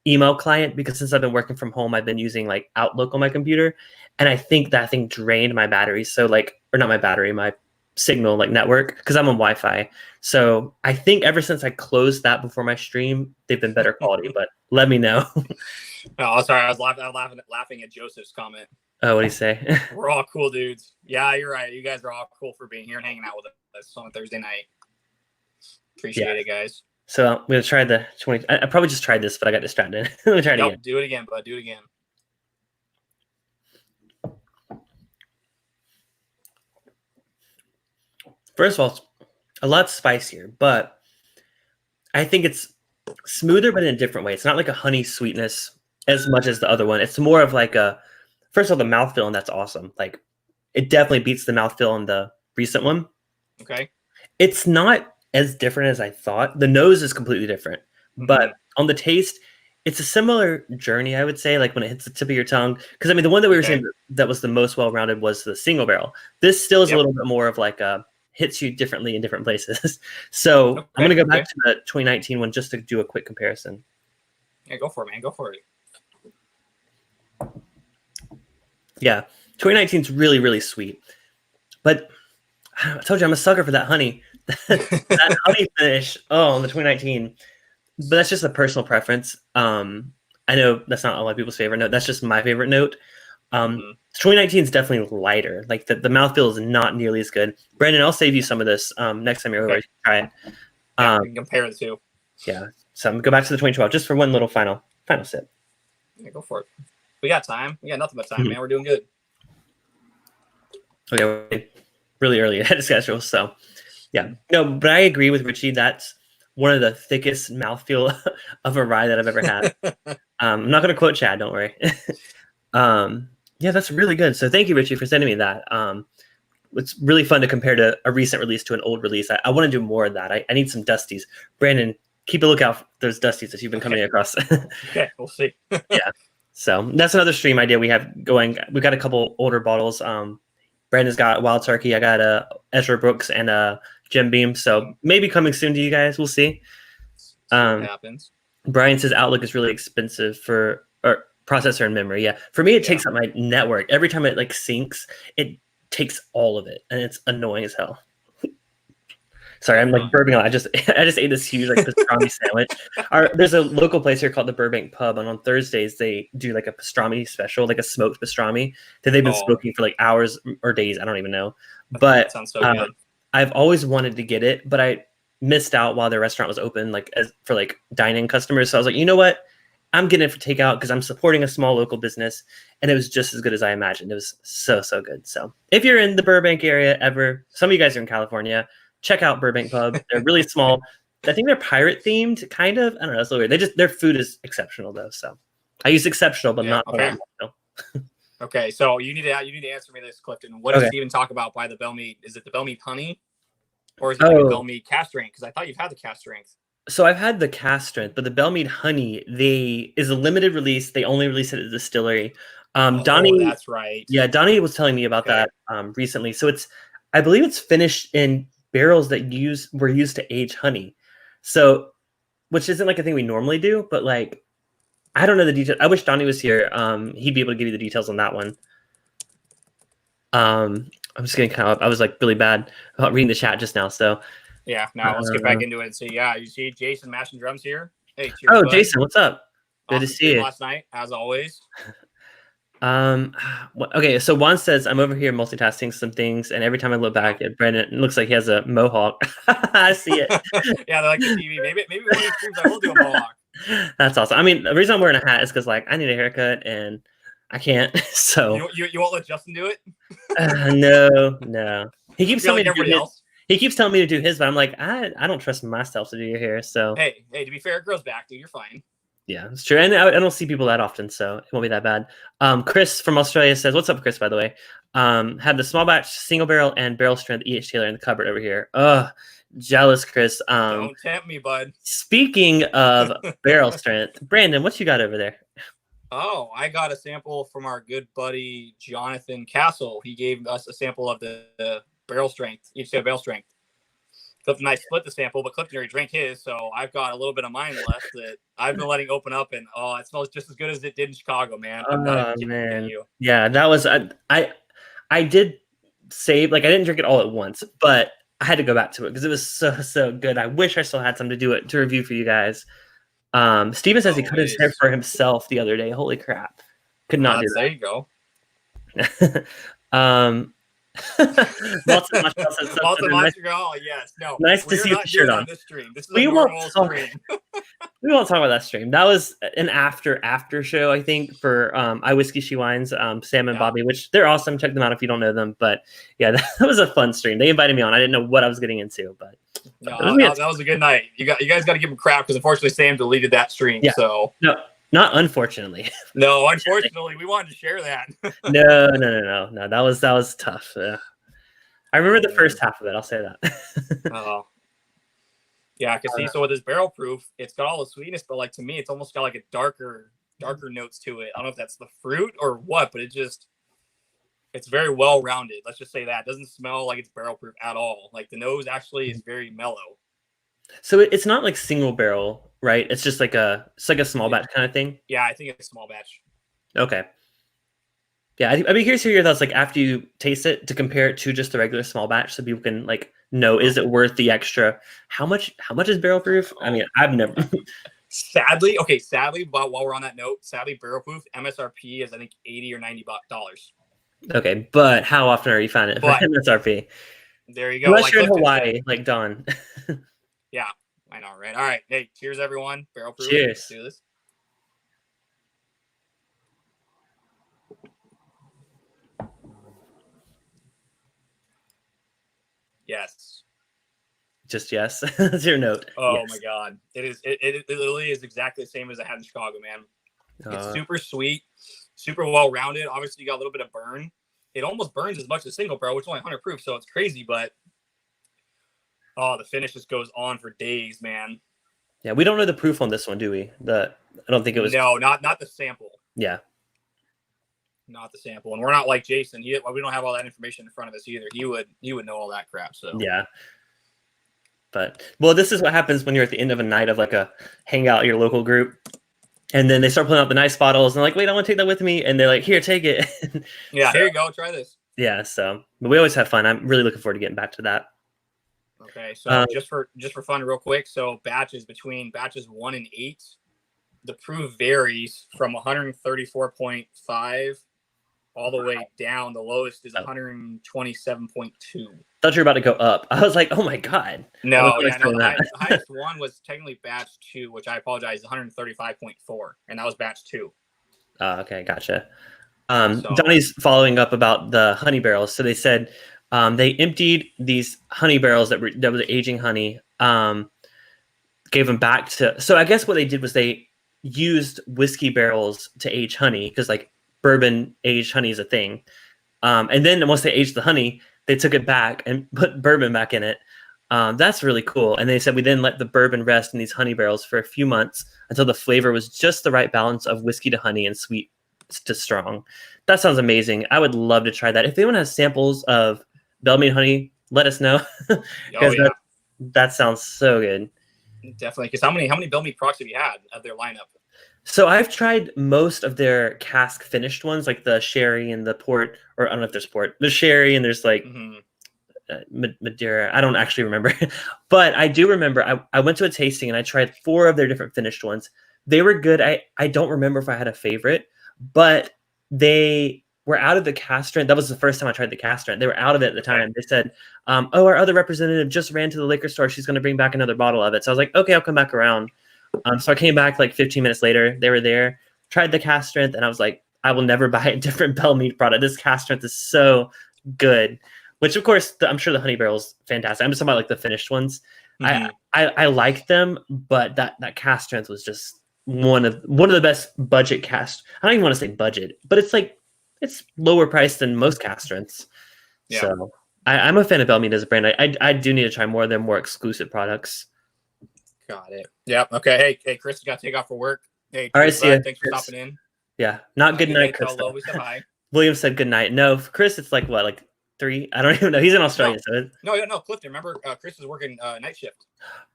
email client because since I've been working from home, I've been using like Outlook on my computer, and I think that thing drained my battery. So like, or not my battery, my signal like network, because I'm on Wi-Fi. So I think ever since I closed that before my stream, they've been better quality. But let me know. Oh, sorry, I was laughing at Joseph's comment. Oh, what do you say? We're all cool dudes. Yeah, you're right. You guys are all cool for being here and hanging out with us on a Thursday night. Appreciate it, guys. So I'm gonna try the 20. I probably just tried this, but I got distracted. Let me try it again. Do it again, bud. Do it again. First of all, it's a lot spicier, but I think it's smoother, but in a different way. It's not like a honey sweetness as much as the other one. It's more of like a, first of all, the mouthfeel, and that's awesome. Like, it definitely beats the mouthfeel on the recent one. Okay. It's not as different as I thought. The nose is completely different, but on the taste, it's a similar journey, I would say, like when it hits the tip of your tongue. Because I mean, the one that we were saying that was the most well-rounded was the single barrel. This still is a little bit more of like a, hits you differently in different places. So I'm going to go back to the 2019 one just to do a quick comparison. Yeah, go for it, man. Go for it. Yeah, 2019 is really, really sweet. But I told you I'm a sucker for that honey. That honey finish, on the 2019. But that's just a personal preference. I know that's not a lot of people's favorite note. That's just my favorite note. 2019 is definitely lighter. Like the mouthfeel is not nearly as good. Brandon, I'll save you some of this next time you're over. Try it. Yeah, we can compare the two. Yeah. So I'm gonna go back to the 2012 just for one little final sip. Yeah, go for it. We got time. We got nothing but time, man. We're doing good. Okay, really early ahead of schedule. So yeah. No, but I agree with Richie. That's one of the thickest mouthfeel of a rye that I've ever had. I'm not gonna quote Chad, don't worry. Yeah, that's really good. So thank you, Richie, for sending me that. It's really fun to compare to a recent release to an old release. I want to do more of that. I need some Dusties. Brandon, keep a lookout for those Dusties that you've been coming across. Okay, we'll see. Yeah. So that's another stream idea we have going. We've got a couple older bottles. Brandon's got Wild Turkey. I got a Ezra Brooks and a Jim Beam. So maybe coming soon to you guys. We'll see. What happens. Brian says Outlook is really expensive for processor and memory. Yeah, for me it takes up my network every time it like syncs. It takes all of it, and it's annoying as hell. Sorry, I'm like burping. I just ate this huge like pastrami sandwich. There's a local place here called the Burbank Pub, and on Thursdays they do like a pastrami special, like a smoked pastrami that they've been smoking for like hours or days. I don't even know, but that sounds so good. I've always wanted to get it, but I missed out while their restaurant was open, like for like dine-in customers. So I was like, you know what? I'm getting it for takeout because I'm supporting a small local business, and it was just as good as I imagined. It was so good. So if you're in the Burbank area ever, some of you guys are in California, check out Burbank Pub. They're really small. I think they're pirate themed, kind of. I don't know. It's a little weird. Their food is exceptional though. So I use exceptional, but not. Okay. Okay. So you need to answer me this, Clifton. What does it even talk about by the Bellmead? Is it the Bellmead honey, or is it like a Bellmead cast strength? Because I thought you've had the cast strength. So I've had the cast strength, but the Bellmead honey, is a limited release. They only release it at the distillery. Donnie, that's right. Yeah, Donnie was telling me about that recently. So I believe it's finished in barrels that were used to age honey. So, which isn't like a thing we normally do, but like, I don't know the details. I wish Donnie was here. He'd be able to give you the details on that one. I'm just getting kind of, I was like really bad about reading the chat just now. So yeah, now let's get back into it. So yeah, you see Jason mashing drums here. Hey, cheers, oh, bud. Jason, what's up? Good Awesome to see you. last night, as always. Okay, so Juan says I'm over here multitasking some things, and every time I look back at Brendan, it looks like he has a mohawk. I see it. Yeah, they like the TV. Maybe one of these streams I will do a mohawk. That's awesome. I mean, the reason I'm wearing a hat is because like I need a haircut and I can't. So you won't let Justin do it? No. He keeps telling me to do else. He keeps telling me to do his, but I'm like, I don't trust myself to do your hair. So hey, to be fair, it grows back, dude. You're fine. Yeah, it's true. And I don't see people that often, so it won't be that bad. Chris from Australia says, what's up, Chris, by the way? Had the small batch, single barrel, and barrel strength E.H. Taylor in the cupboard over here. Ugh, jealous, Chris. Don't tempt me, bud. Speaking of barrel strength, Brandon, what you got over there? Oh, I got a sample from our good buddy, Jonathan Castle. He gave us a sample of the barrel strength, each barrel strength. Clifton and I split the sample, but Clifton already drank his, so I've got a little bit of mine left that I've been letting open up, and it smells just as good as it did in Chicago, man. Oh man, yeah, that was I did save, like I didn't drink it all at once, but I had to go back to it because it was so good. I wish I still had some to review for you guys. Steven says he cut his hair for himself the other day. Holy crap, could not do that. There you go. Lots of yes. No. Nice to see you with the shirt on. This stream. This is a normal stream. We won't talk about that stream. That was an after show, I think, for I Whiskey She Wines, Sam and Bobby, which they're awesome. Check them out if you don't know them. But yeah, that was a fun stream. They invited me on. I didn't know what I was getting into, but that was a good night. You guys got to give them crap because unfortunately Sam deleted that stream. Yeah. So no. Not unfortunately. No, unfortunately, we wanted to share that. No. That was tough. I remember the first half of it. I'll say that. Oh, yeah. Because so with this barrel proof, it's got all the sweetness, but like to me, it's almost got like a darker notes to it. I don't know if that's the fruit or what, but it's very well rounded. Let's just say that. It doesn't smell like it's barrel proof at all. Like the nose actually is very mellow. So it's not like single barrel, right? It's just like a small batch kind of thing. Yeah, I think it's a small batch. Okay. Yeah, I'd be curious to hear your thoughts, like after you taste it, to compare it to just the regular small batch, so people can like know, is it worth the extra? How much is barrel proof? I mean, I've never. Sadly, while we're on that note, barrel proof MSRP is I think $80 or $90. Okay, but how often are you finding it for MSRP? There you go. Unless you're in Hawaii, like Don. Yeah, I know, right? All right. Hey, cheers, everyone. Barrel proof. Cheers. Let's do this. Yes. Just yes. That's your note. Oh yes. My God. It is. It literally is exactly the same as I had in Chicago, man. It's super sweet, super well rounded. Obviously, you got a little bit of burn. It almost burns as much as single barrel, which is only 100 proof, so it's crazy, but the finish just goes on for days, man. Yeah, we don't know the proof on this one, do we? I don't think it was. No, not the sample. Yeah. Not the sample, and we're not like Jason. We don't have all that information in front of us either. He would know all that crap. So yeah. But this is what happens when you're at the end of a night of like a hangout, your local group, and then they start pulling out the nice bottles and like, wait, I want to take that with me, and they're like, here, take it. Yeah, here you go, try this. Yeah, so but we always have fun. I'm really looking forward to getting back to that. Okay, so just for fun, real quick. So between batches 1 and 8, the proof varies from 134.5 all the way down. The lowest is 127.2. Thought you were about to go up. I was like, oh my God. No, the highest one was technically batch 2, which I apologize, 135.4, and that was batch 2. Okay, gotcha. Johnny's following up about the honey barrels. So they said they emptied these honey barrels that was aging honey, gave them back to. So I guess what they did was they used whiskey barrels to age honey because like bourbon aged honey is a thing. And then once they aged the honey, they took it back and put bourbon back in it. That's really cool. And they said we then let the bourbon rest in these honey barrels for a few months until the flavor was just the right balance of whiskey to honey and sweet to strong. That sounds amazing. I would love to try that. If anyone has samples of Bellmead honey let us know. Oh yeah, that sounds so good. Definitely. Because how many Bell Mead products have you had of their lineup? So I've tried most of their cask finished ones, like the sherry and the port, or I don't know if there's port. There's sherry and there's like Madeira. I don't actually remember, but I do remember I went to a tasting and I tried 4 of their different finished ones. They were good. I don't remember if I had a favorite, but they were out of the cask strength. That was the first time I tried the cask strength. They were out of it at the time. They said, "Oh, our other representative just ran to the liquor store. She's going to bring back another bottle of it." So I was like, "Okay, I'll come back around." So I came back like 15 minutes later. They were there, tried the cask strength, and I was like, I will never buy a different Bell Mead product. This cask strength is so good. Which, of course, I'm sure the honey barrel is fantastic. I'm just talking about like the finished ones. I like them, but that cask strength was just one of the best budget cask. I don't even want to say budget, but it's lower priced than most cask strengths. Yeah. So I'm a fan of Bell Mead as a brand. I do need to try more of their more exclusive products. Got it. Yep. Okay. Hey, Chris, got to take off for work. Hey, all right, see you. Thanks for stopping in. Yeah, not good night, Chris. Hello, we said hi. William said good night. No, for Chris, it's like what, like 3? I don't even know. He's in Australia, no, Clifton. Remember, Chris is working night shift.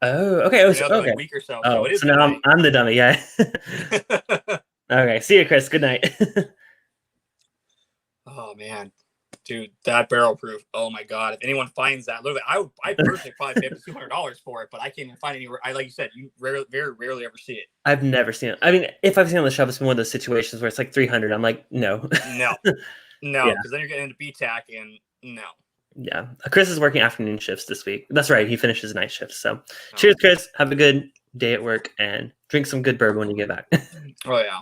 Oh, okay. Okay. Like week or so. Oh, so now I'm the dummy. Yeah. Okay. See you, Chris. Good night. Oh man. Dude, that barrel proof. Oh my god! If anyone finds that, literally, I personally probably paid $200 for it, but I can't even find anywhere. Like you said, you very rarely ever see it. I've never seen it. I mean, if I've seen it on the shelf, it's been one of those situations where it's like 300. I'm like, no, because then you're getting into BTAC and no. Yeah, Chris is working afternoon shifts this week. That's right. He finishes night shifts. So, cheers, Chris. Have a good day at work and drink some good bourbon when you get back. Oh yeah.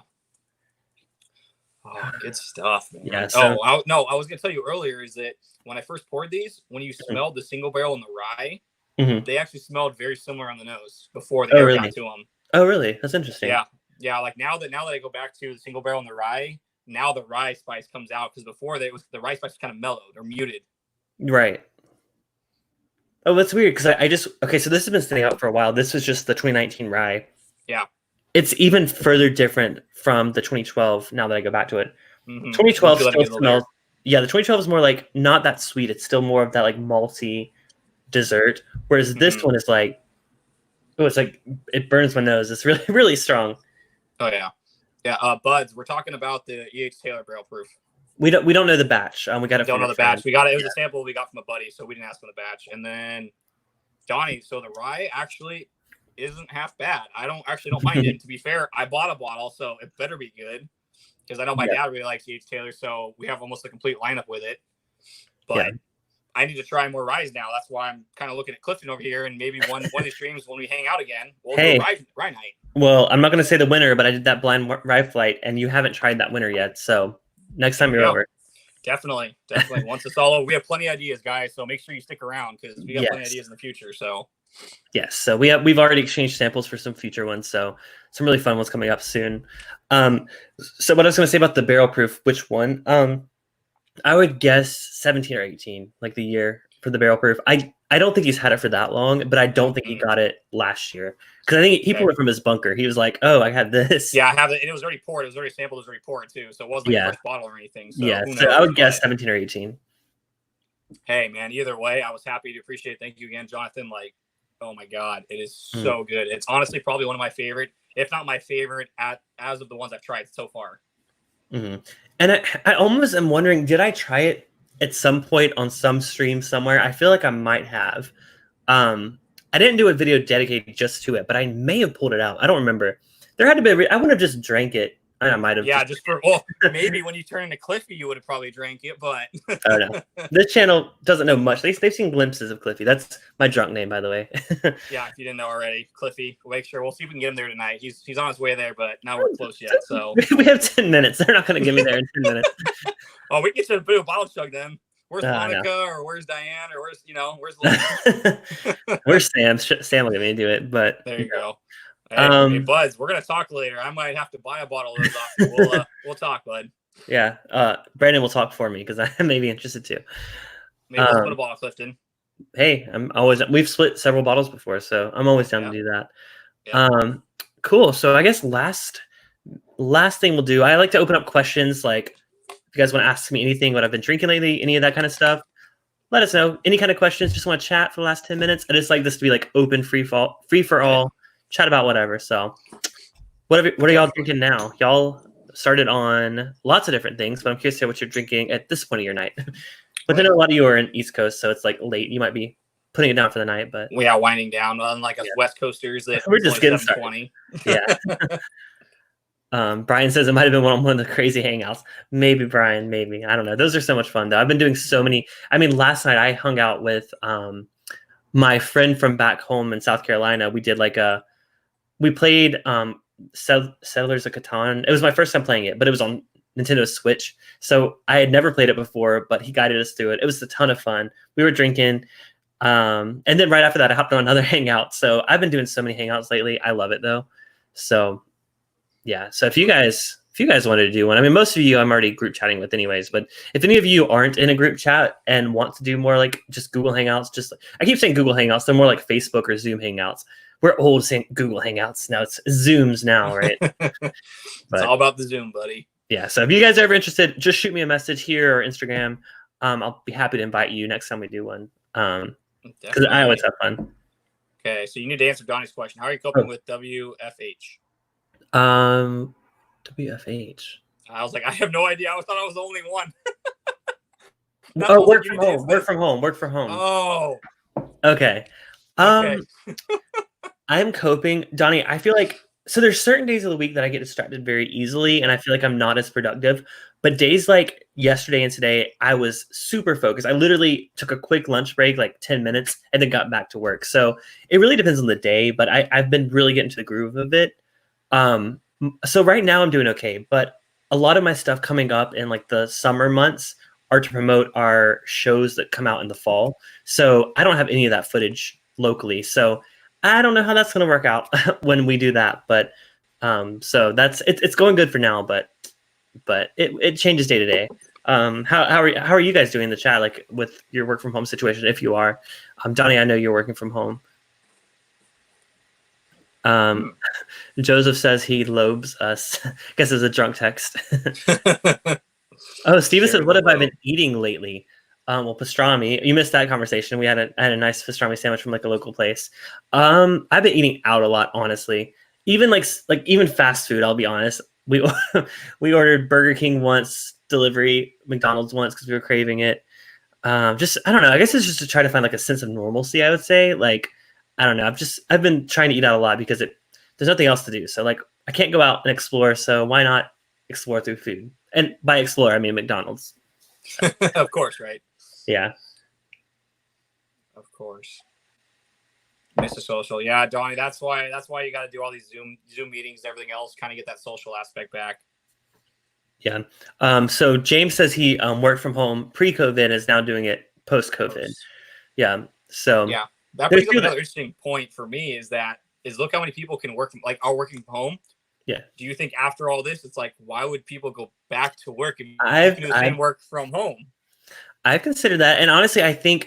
Oh, good stuff, man. Yeah. So, I was gonna tell you earlier is that when I first poured these, when you smelled the single barrel and the rye, they actually smelled very similar on the nose before they got to them. Oh, really? That's interesting. Yeah. Like now that I go back to the single barrel and the rye, now the rye spice comes out because before the rye spice was kind of mellowed or muted. Right. Oh, that's weird because so this has been sitting out for a while. This was just the 2019 rye. Yeah. It's even further different from the 2012 now that I go back to it. 2012 still smells. Yeah, the 2012 is more like not that sweet. It's still more of that like malty dessert. Whereas this one is like, it's like it burns my nose. It's really, really strong. Oh yeah. Yeah. Buds, we're talking about the E.H. Taylor barrel proof. We don't know the batch. We got it. Don't know the batch. We got it. It was a sample we got from a buddy, so we didn't ask for the batch. And then Johnny, so the rye actually isn't half bad. I don't mind it. To be fair, I bought a bottle, so it better be good because I know my dad really likes E.H. Taylor, so we have almost a complete lineup with it. But I need to try more ryes now. That's why I'm kind of looking at Clifton over here, and maybe one of these streams when we hang out again, we'll do rye night. Well, I'm not going to say the winner, but I did that blind rye flight, and you haven't tried that winner yet. So next time you're over. Definitely. Once it's all over, we have plenty of ideas, guys. So make sure you stick around because we got plenty of ideas in the future. So. Yes, so we've already exchanged samples for some future ones, so some really fun ones coming up soon. So what I was going to say about the barrel proof, which one? I would guess 17 or 18, like the year for the barrel proof. I don't think he's had it for that long, but I don't think he got it last year because I think he pulled it from his bunker. He was like, "Oh, I had this." Yeah, I have it, and it was already poured. It was already sampled. It was already poured too, so it wasn't like a fresh bottle or anything. So so I would guess 17 or 18. Hey, man, either way, I was happy to appreciate it. Thank you again, Jonathan. Like, oh my God, it is so good. It's honestly probably one of my favorite, if not my favorite, as of the ones I've tried so far. And I almost am wondering, did I try it at some point on some stream somewhere? I feel like I might have. I didn't do a video dedicated just to it, but I may have pulled it out. I don't remember. There had to be. I would have just drank it. I might have. Yeah, maybe when you turn into Cliffy, you would have probably drank it, but. Oh no, this channel doesn't know much. They've seen glimpses of Cliffy. That's my drunk name, by the way. Yeah, if you didn't know already, Cliffy. We'll make sure. We'll see if we can get him there tonight. He's on his way there, but now we're close yet. So we have 10 minutes. They're not going to get me there in 10 minutes. Oh, we can get to a bottle chug then. Where's Monica or where's Diane or where's Liz? Where's Sam? Sam will get me to do it, but there you go. Hey, Buds, we're gonna talk later. I might have to buy a bottle of those off you. We'll talk, Bud. Yeah, Brandon will talk for me because I may be interested too. Maybe we'll split a bottle, Clifton. Hey, we've split several bottles before, so I'm always down to do that. Yeah. Cool. So I guess last thing we'll do, I like to open up questions like if you guys want to ask me anything, what I've been drinking lately, any of that kind of stuff. let us know. Any kind of questions, just want to chat for the last 10 minutes. I just like this to be like open, free for all, chat about whatever. So what are y'all drinking now? Y'all started on lots of different things, but I'm curious to hear what you're drinking at this point of your night. But then a lot of you are in East Coast, so it's like late. You might be putting it down for the night, but we are winding down. Unlike us West Coasters, that we're just getting started. Yeah. Brian says it might have been one of the crazy hangouts. Maybe, Brian, maybe. I don't know. Those are so much fun, though. I've been doing so many. I mean, last night I hung out with my friend from back home in South Carolina. We did we played Settlers of Catan. It was my first time playing it, but it was on Nintendo Switch. So I had never played it before, but he guided us through it. It was a ton of fun. We were drinking. And then right after that, I hopped on another hangout. So I've been doing so many hangouts lately. I love it, though. So yeah. So if you guys wanted to do one, I mean, most of you I'm already group chatting with anyways, but if any of you aren't in a group chat and want to do more like just Google Hangouts, I keep saying Google Hangouts, they're more like Facebook or Zoom Hangouts. We're old saying Google Hangouts. Now it's Zooms now, right? It's all about the Zoom, buddy. Yeah. So if you guys are ever interested, just shoot me a message here or Instagram. I'll be happy to invite you next time we do one. Because I always have fun. Okay. So you need to answer Donnie's question. How are you coping with WFH? WFH. I was like, I have no idea. I thought I was the only one. Work from home. Work from home. Work from home. Oh. Okay. I'm coping, Donnie. I feel like there's certain days of the week that I get distracted very easily, and I feel like I'm not as productive. But days like yesterday and today, I was super focused. I literally took a quick lunch break, like 10 minutes, and then got back to work. So it really depends on the day, but I've been really getting to the groove of it. So right now I'm doing okay, but a lot of my stuff coming up in like the summer months are to promote our shows that come out in the fall. So I don't have any of that footage locally. So I don't know how that's going to work out when we do that, but so it's going good for now, but it changes day to day. How are you guys doing in the chat, like with your work from home situation? If you are, Donnie, I know you're working from home. Joseph says he lobes us. Guess it's a drunk text. Oh, Steven says, what have I been eating lately? Well, pastrami. You missed that conversation. I had a nice pastrami sandwich from like a local place. I've been eating out a lot, honestly. Even even fast food, I'll be honest. We ordered Burger King once, delivery, McDonald's once because we were craving it. I don't know. I guess it's just to try to find like a sense of normalcy, I would say. Like, I don't know. I've been trying to eat out a lot because there's nothing else to do. So like I can't go out and explore. So why not explore through food? And by explore, I mean McDonald's. So. Of course, right? Yeah. Of course. Mr. Social. Yeah, Donnie, that's why you got to do all these Zoom meetings and everything else, kind of get that social aspect back. Yeah. So James says he worked from home pre-COVID and is now doing it post-COVID. Yeah. So yeah. That brings up another interesting point for me is look how many people can are working from home. Yeah. Do you think after all this, it's like, why would people go back to work and I work from home? I've considered that. And honestly, I think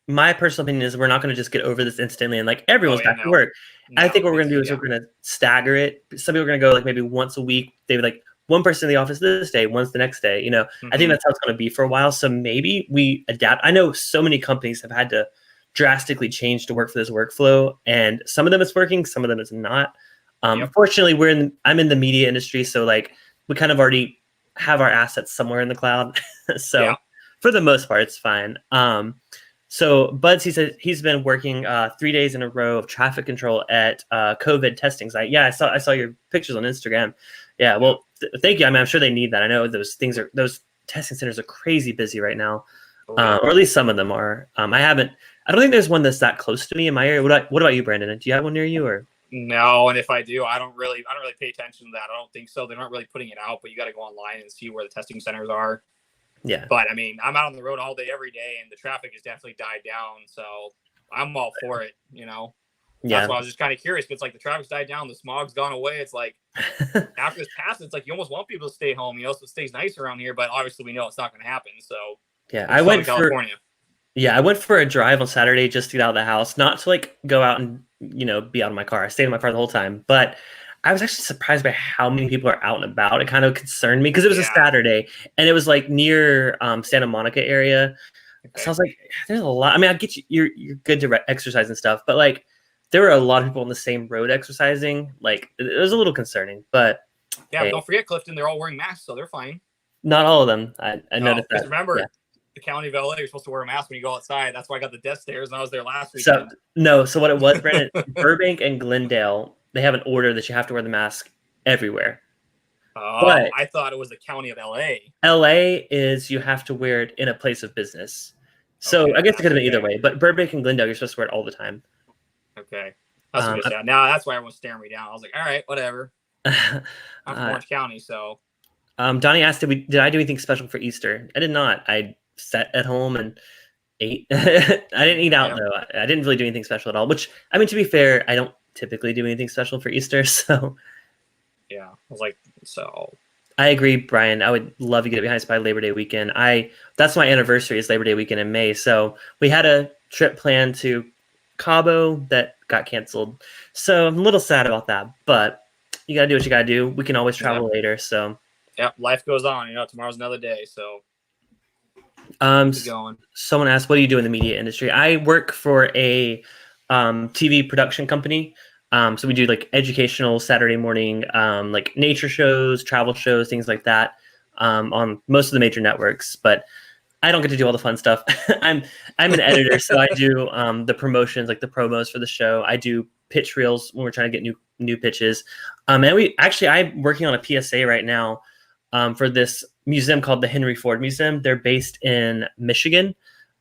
my personal opinion is we're not going to just get over this instantly and like everyone's back to work. No, I think what we're going to do is we're going to stagger it. Some people are going to go like maybe once a week. They would like one person in the office this day, one's the next day. Mm-hmm. I think that's how it's going to be for a while. So maybe we adapt. I know so many companies have had to drastically change to work for this workflow, and some of them it's working, some of them it's not. Unfortunately, I'm in the media industry, so like we kind of already have our assets somewhere in the cloud. So for the most part, it's fine. So Buds, he said he's been working 3 days in a row of traffic control at COVID testing site. Yeah, I saw your pictures on Instagram. Yeah, well, thank you. I mean, I'm sure they need that. I know those testing centers are crazy busy right now, or at least some of them are. I don't think there's one that's that close to me in my area. What about you, Brandon? Do you have one near you or? No, and if I do, I don't really pay attention to that. I don't think so. They're not really putting it out, but you got to go online and see where the testing centers are. Yeah. But I mean, I'm out on the road all day, every day, and the traffic has definitely died down. So I'm all for it, Yeah. That's why I was just kind of curious. It's like the traffic's died down, the smog's gone away. It's like after this passes, it's like you almost want people to stay home, so it stays nice around here. But obviously, we know it's not going to happen. So yeah, I went to California. I went for a drive on Saturday just to get out of the house, not to like go out and be out of my car. I stayed in my car the whole time, but I was actually surprised by how many people are out and about. It kind of concerned me because it was a Saturday and it was like near Santa Monica area. Okay. So I was like, there's a lot. I mean, I get you. You're good to exercise and stuff, but like, there were a lot of people on the same road exercising. Like, it was a little concerning. But yeah, hey, don't forget, Clifton. They're all wearing masks, so they're fine. Not all of them. I noticed that. Because remember, the county of LA, you're supposed to wear a mask when you go outside. That's why I got the death stares, and I was there last weekend. So what it was, Brandon, Burbank and Glendale, they have an order that you have to wear the mask everywhere. Oh, but I thought it was the county of LA. LA is you have to wear it in a place of business. So I guess it could have been either way. But Burbank and Glendale, you're supposed to wear it all the time. Okay. Now that's why everyone's staring me down. I was like, all right, whatever. I'm from Orange County, so. Donnie asked, did I do anything special for Easter? I did not. I sat at home and ate. I didn't eat out, though. I didn't really do anything special at all, which, I mean, to be fair, I don't typically do anything special for Easter, so. Yeah, I was like, so. I agree, Brian. I would love to get behind us by Labor Day weekend. That's my anniversary is Labor Day weekend in May, so we had a trip planned to Cabo that got canceled. So I'm a little sad about that, but you got to do what you got to do. We can always travel later, so. Yeah, life goes on. Tomorrow's another day, so keep going. Someone asked, what do you do in the media industry? I work for a TV production company. So we do like educational Saturday morning, like nature shows, travel shows, things like that, on most of the major networks. But I don't get to do all the fun stuff. I'm an editor, so I do the promotions, like the promos for the show. I do pitch reels when we're trying to get new pitches. And I'm working on a PSA right now. For this museum called the Henry Ford Museum. They're based in Michigan.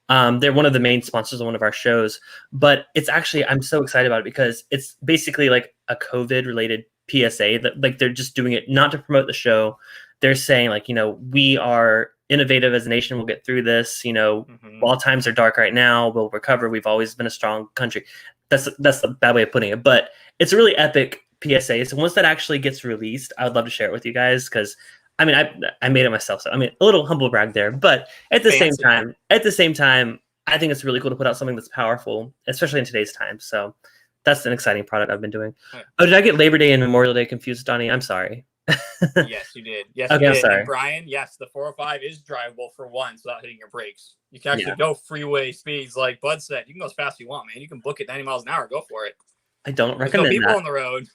They're one of the main sponsors of one of our shows, but I'm so excited about it because it's basically like a COVID-related PSA that like they're just doing it not to promote the show. They're saying like, we are innovative as a nation. We'll get through this. While times are dark right now, we'll recover. We've always been a strong country. That's a bad way of putting it, but it's a really epic PSA. So once that actually gets released, I would love to share it with you guys because I mean, I made it myself, so I mean, a little humble brag there. But at the same time, I think it's really cool to put out something that's powerful, especially in today's time. So that's an exciting product I've been doing. Oh, did I get Labor Day and Memorial Day confused, Donnie? I'm sorry. Yes, you did. Yes, okay, you did. I'm sorry. And Brian, yes, the 405 is drivable for once without hitting your brakes. You can actually go freeway speeds like Bud said. You can go as fast as you want, man. You can book it 90 miles an hour. Go for it. I don't recommend There's no people that. on the road.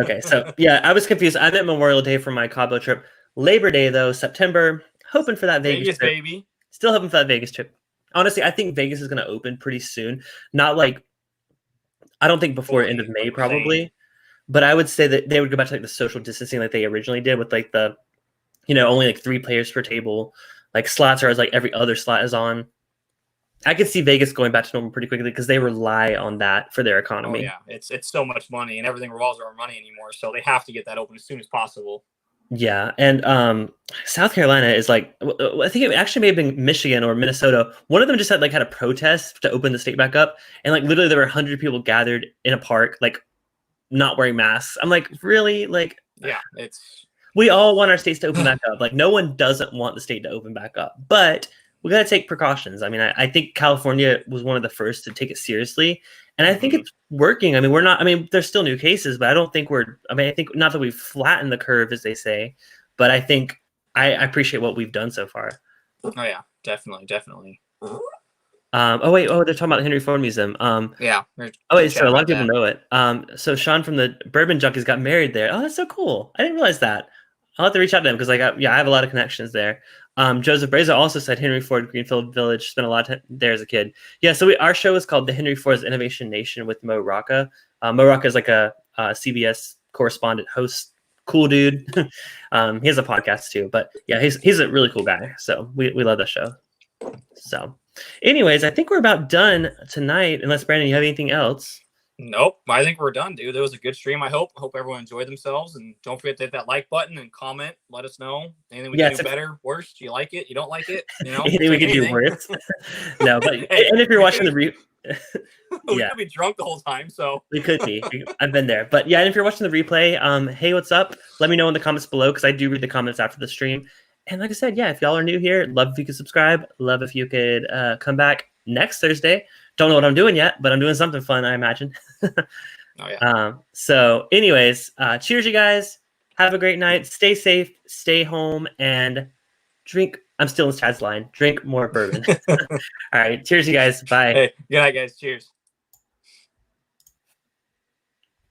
Okay, so yeah, I was confused. I meant Memorial Day for my Cabo trip. Labor Day, though, September. Hoping for that Vegas trip. Baby. Still hoping for that Vegas trip. Honestly, I think Vegas is going to open pretty soon. Not like, I don't think before end of May, probably. But I would say that they would go back to like the social distancing like they originally did with like the, only like 3 players per table. Like slots are as like every other slot is on. I could see Vegas going back to normal pretty quickly because they rely on that for their economy. Oh, yeah. It's so much money and everything revolves around money anymore. So they have to get that open as soon as possible. Yeah, and South Carolina is like, I think it actually may have been Michigan or Minnesota. One of them just had a protest to open the state back up, and like literally there were 100 people gathered in a park, like not wearing masks. I'm like, really? Like, yeah, we all want our states to open back up. Like, no one doesn't want the state to open back up, but we got to take precautions. I mean, I think California was one of the first to take it seriously. And I think it's working. I mean, there's still new cases, but I think not that we've flattened the curve, as they say, but I think I appreciate what we've done so far. Oh, yeah, definitely. They're talking about the Henry Ford Museum. Yeah. Oh, wait, so a lot of people know it. So Sean from the Bourbon Junkies got married there. Oh, that's so cool. I didn't realize that. I'll have to reach out to them because I have a lot of connections there. Joseph Braza also said Henry Ford Greenfield Village, spent a lot of time there as a kid. Yeah, so our show is called The Henry Ford's Innovation Nation with Mo Rocca. Mo Rocca is like a CBS correspondent host, cool dude. He has a podcast too, but yeah, he's a really cool guy. So we love the show. So anyways, I think we're about done tonight, unless Brandon, you have anything else? Nope. I think we're done, dude. It was a good stream. I hope everyone enjoyed themselves, and don't forget to hit that like button and comment. Let us know anything we can do better, worse. Do you like it? You don't like it? Anything we can do worse. No, but and if you're watching the we could be drunk the whole time, so we could be. I've been there, but yeah. And if you're watching the replay, hey, what's up? Let me know in the comments below because I do read the comments after the stream. And like I said, yeah, if y'all are new here, love if you could subscribe. Love if you could come back next Thursday. Don't know what I'm doing yet, but I'm doing something fun, I imagine. Oh, yeah. So anyways, cheers, you guys. Have a great night. Stay safe, stay home, and drink I'm still in Chad's line. Drink more bourbon. All right. Cheers, you guys. Bye. Hey, good night, guys. Cheers.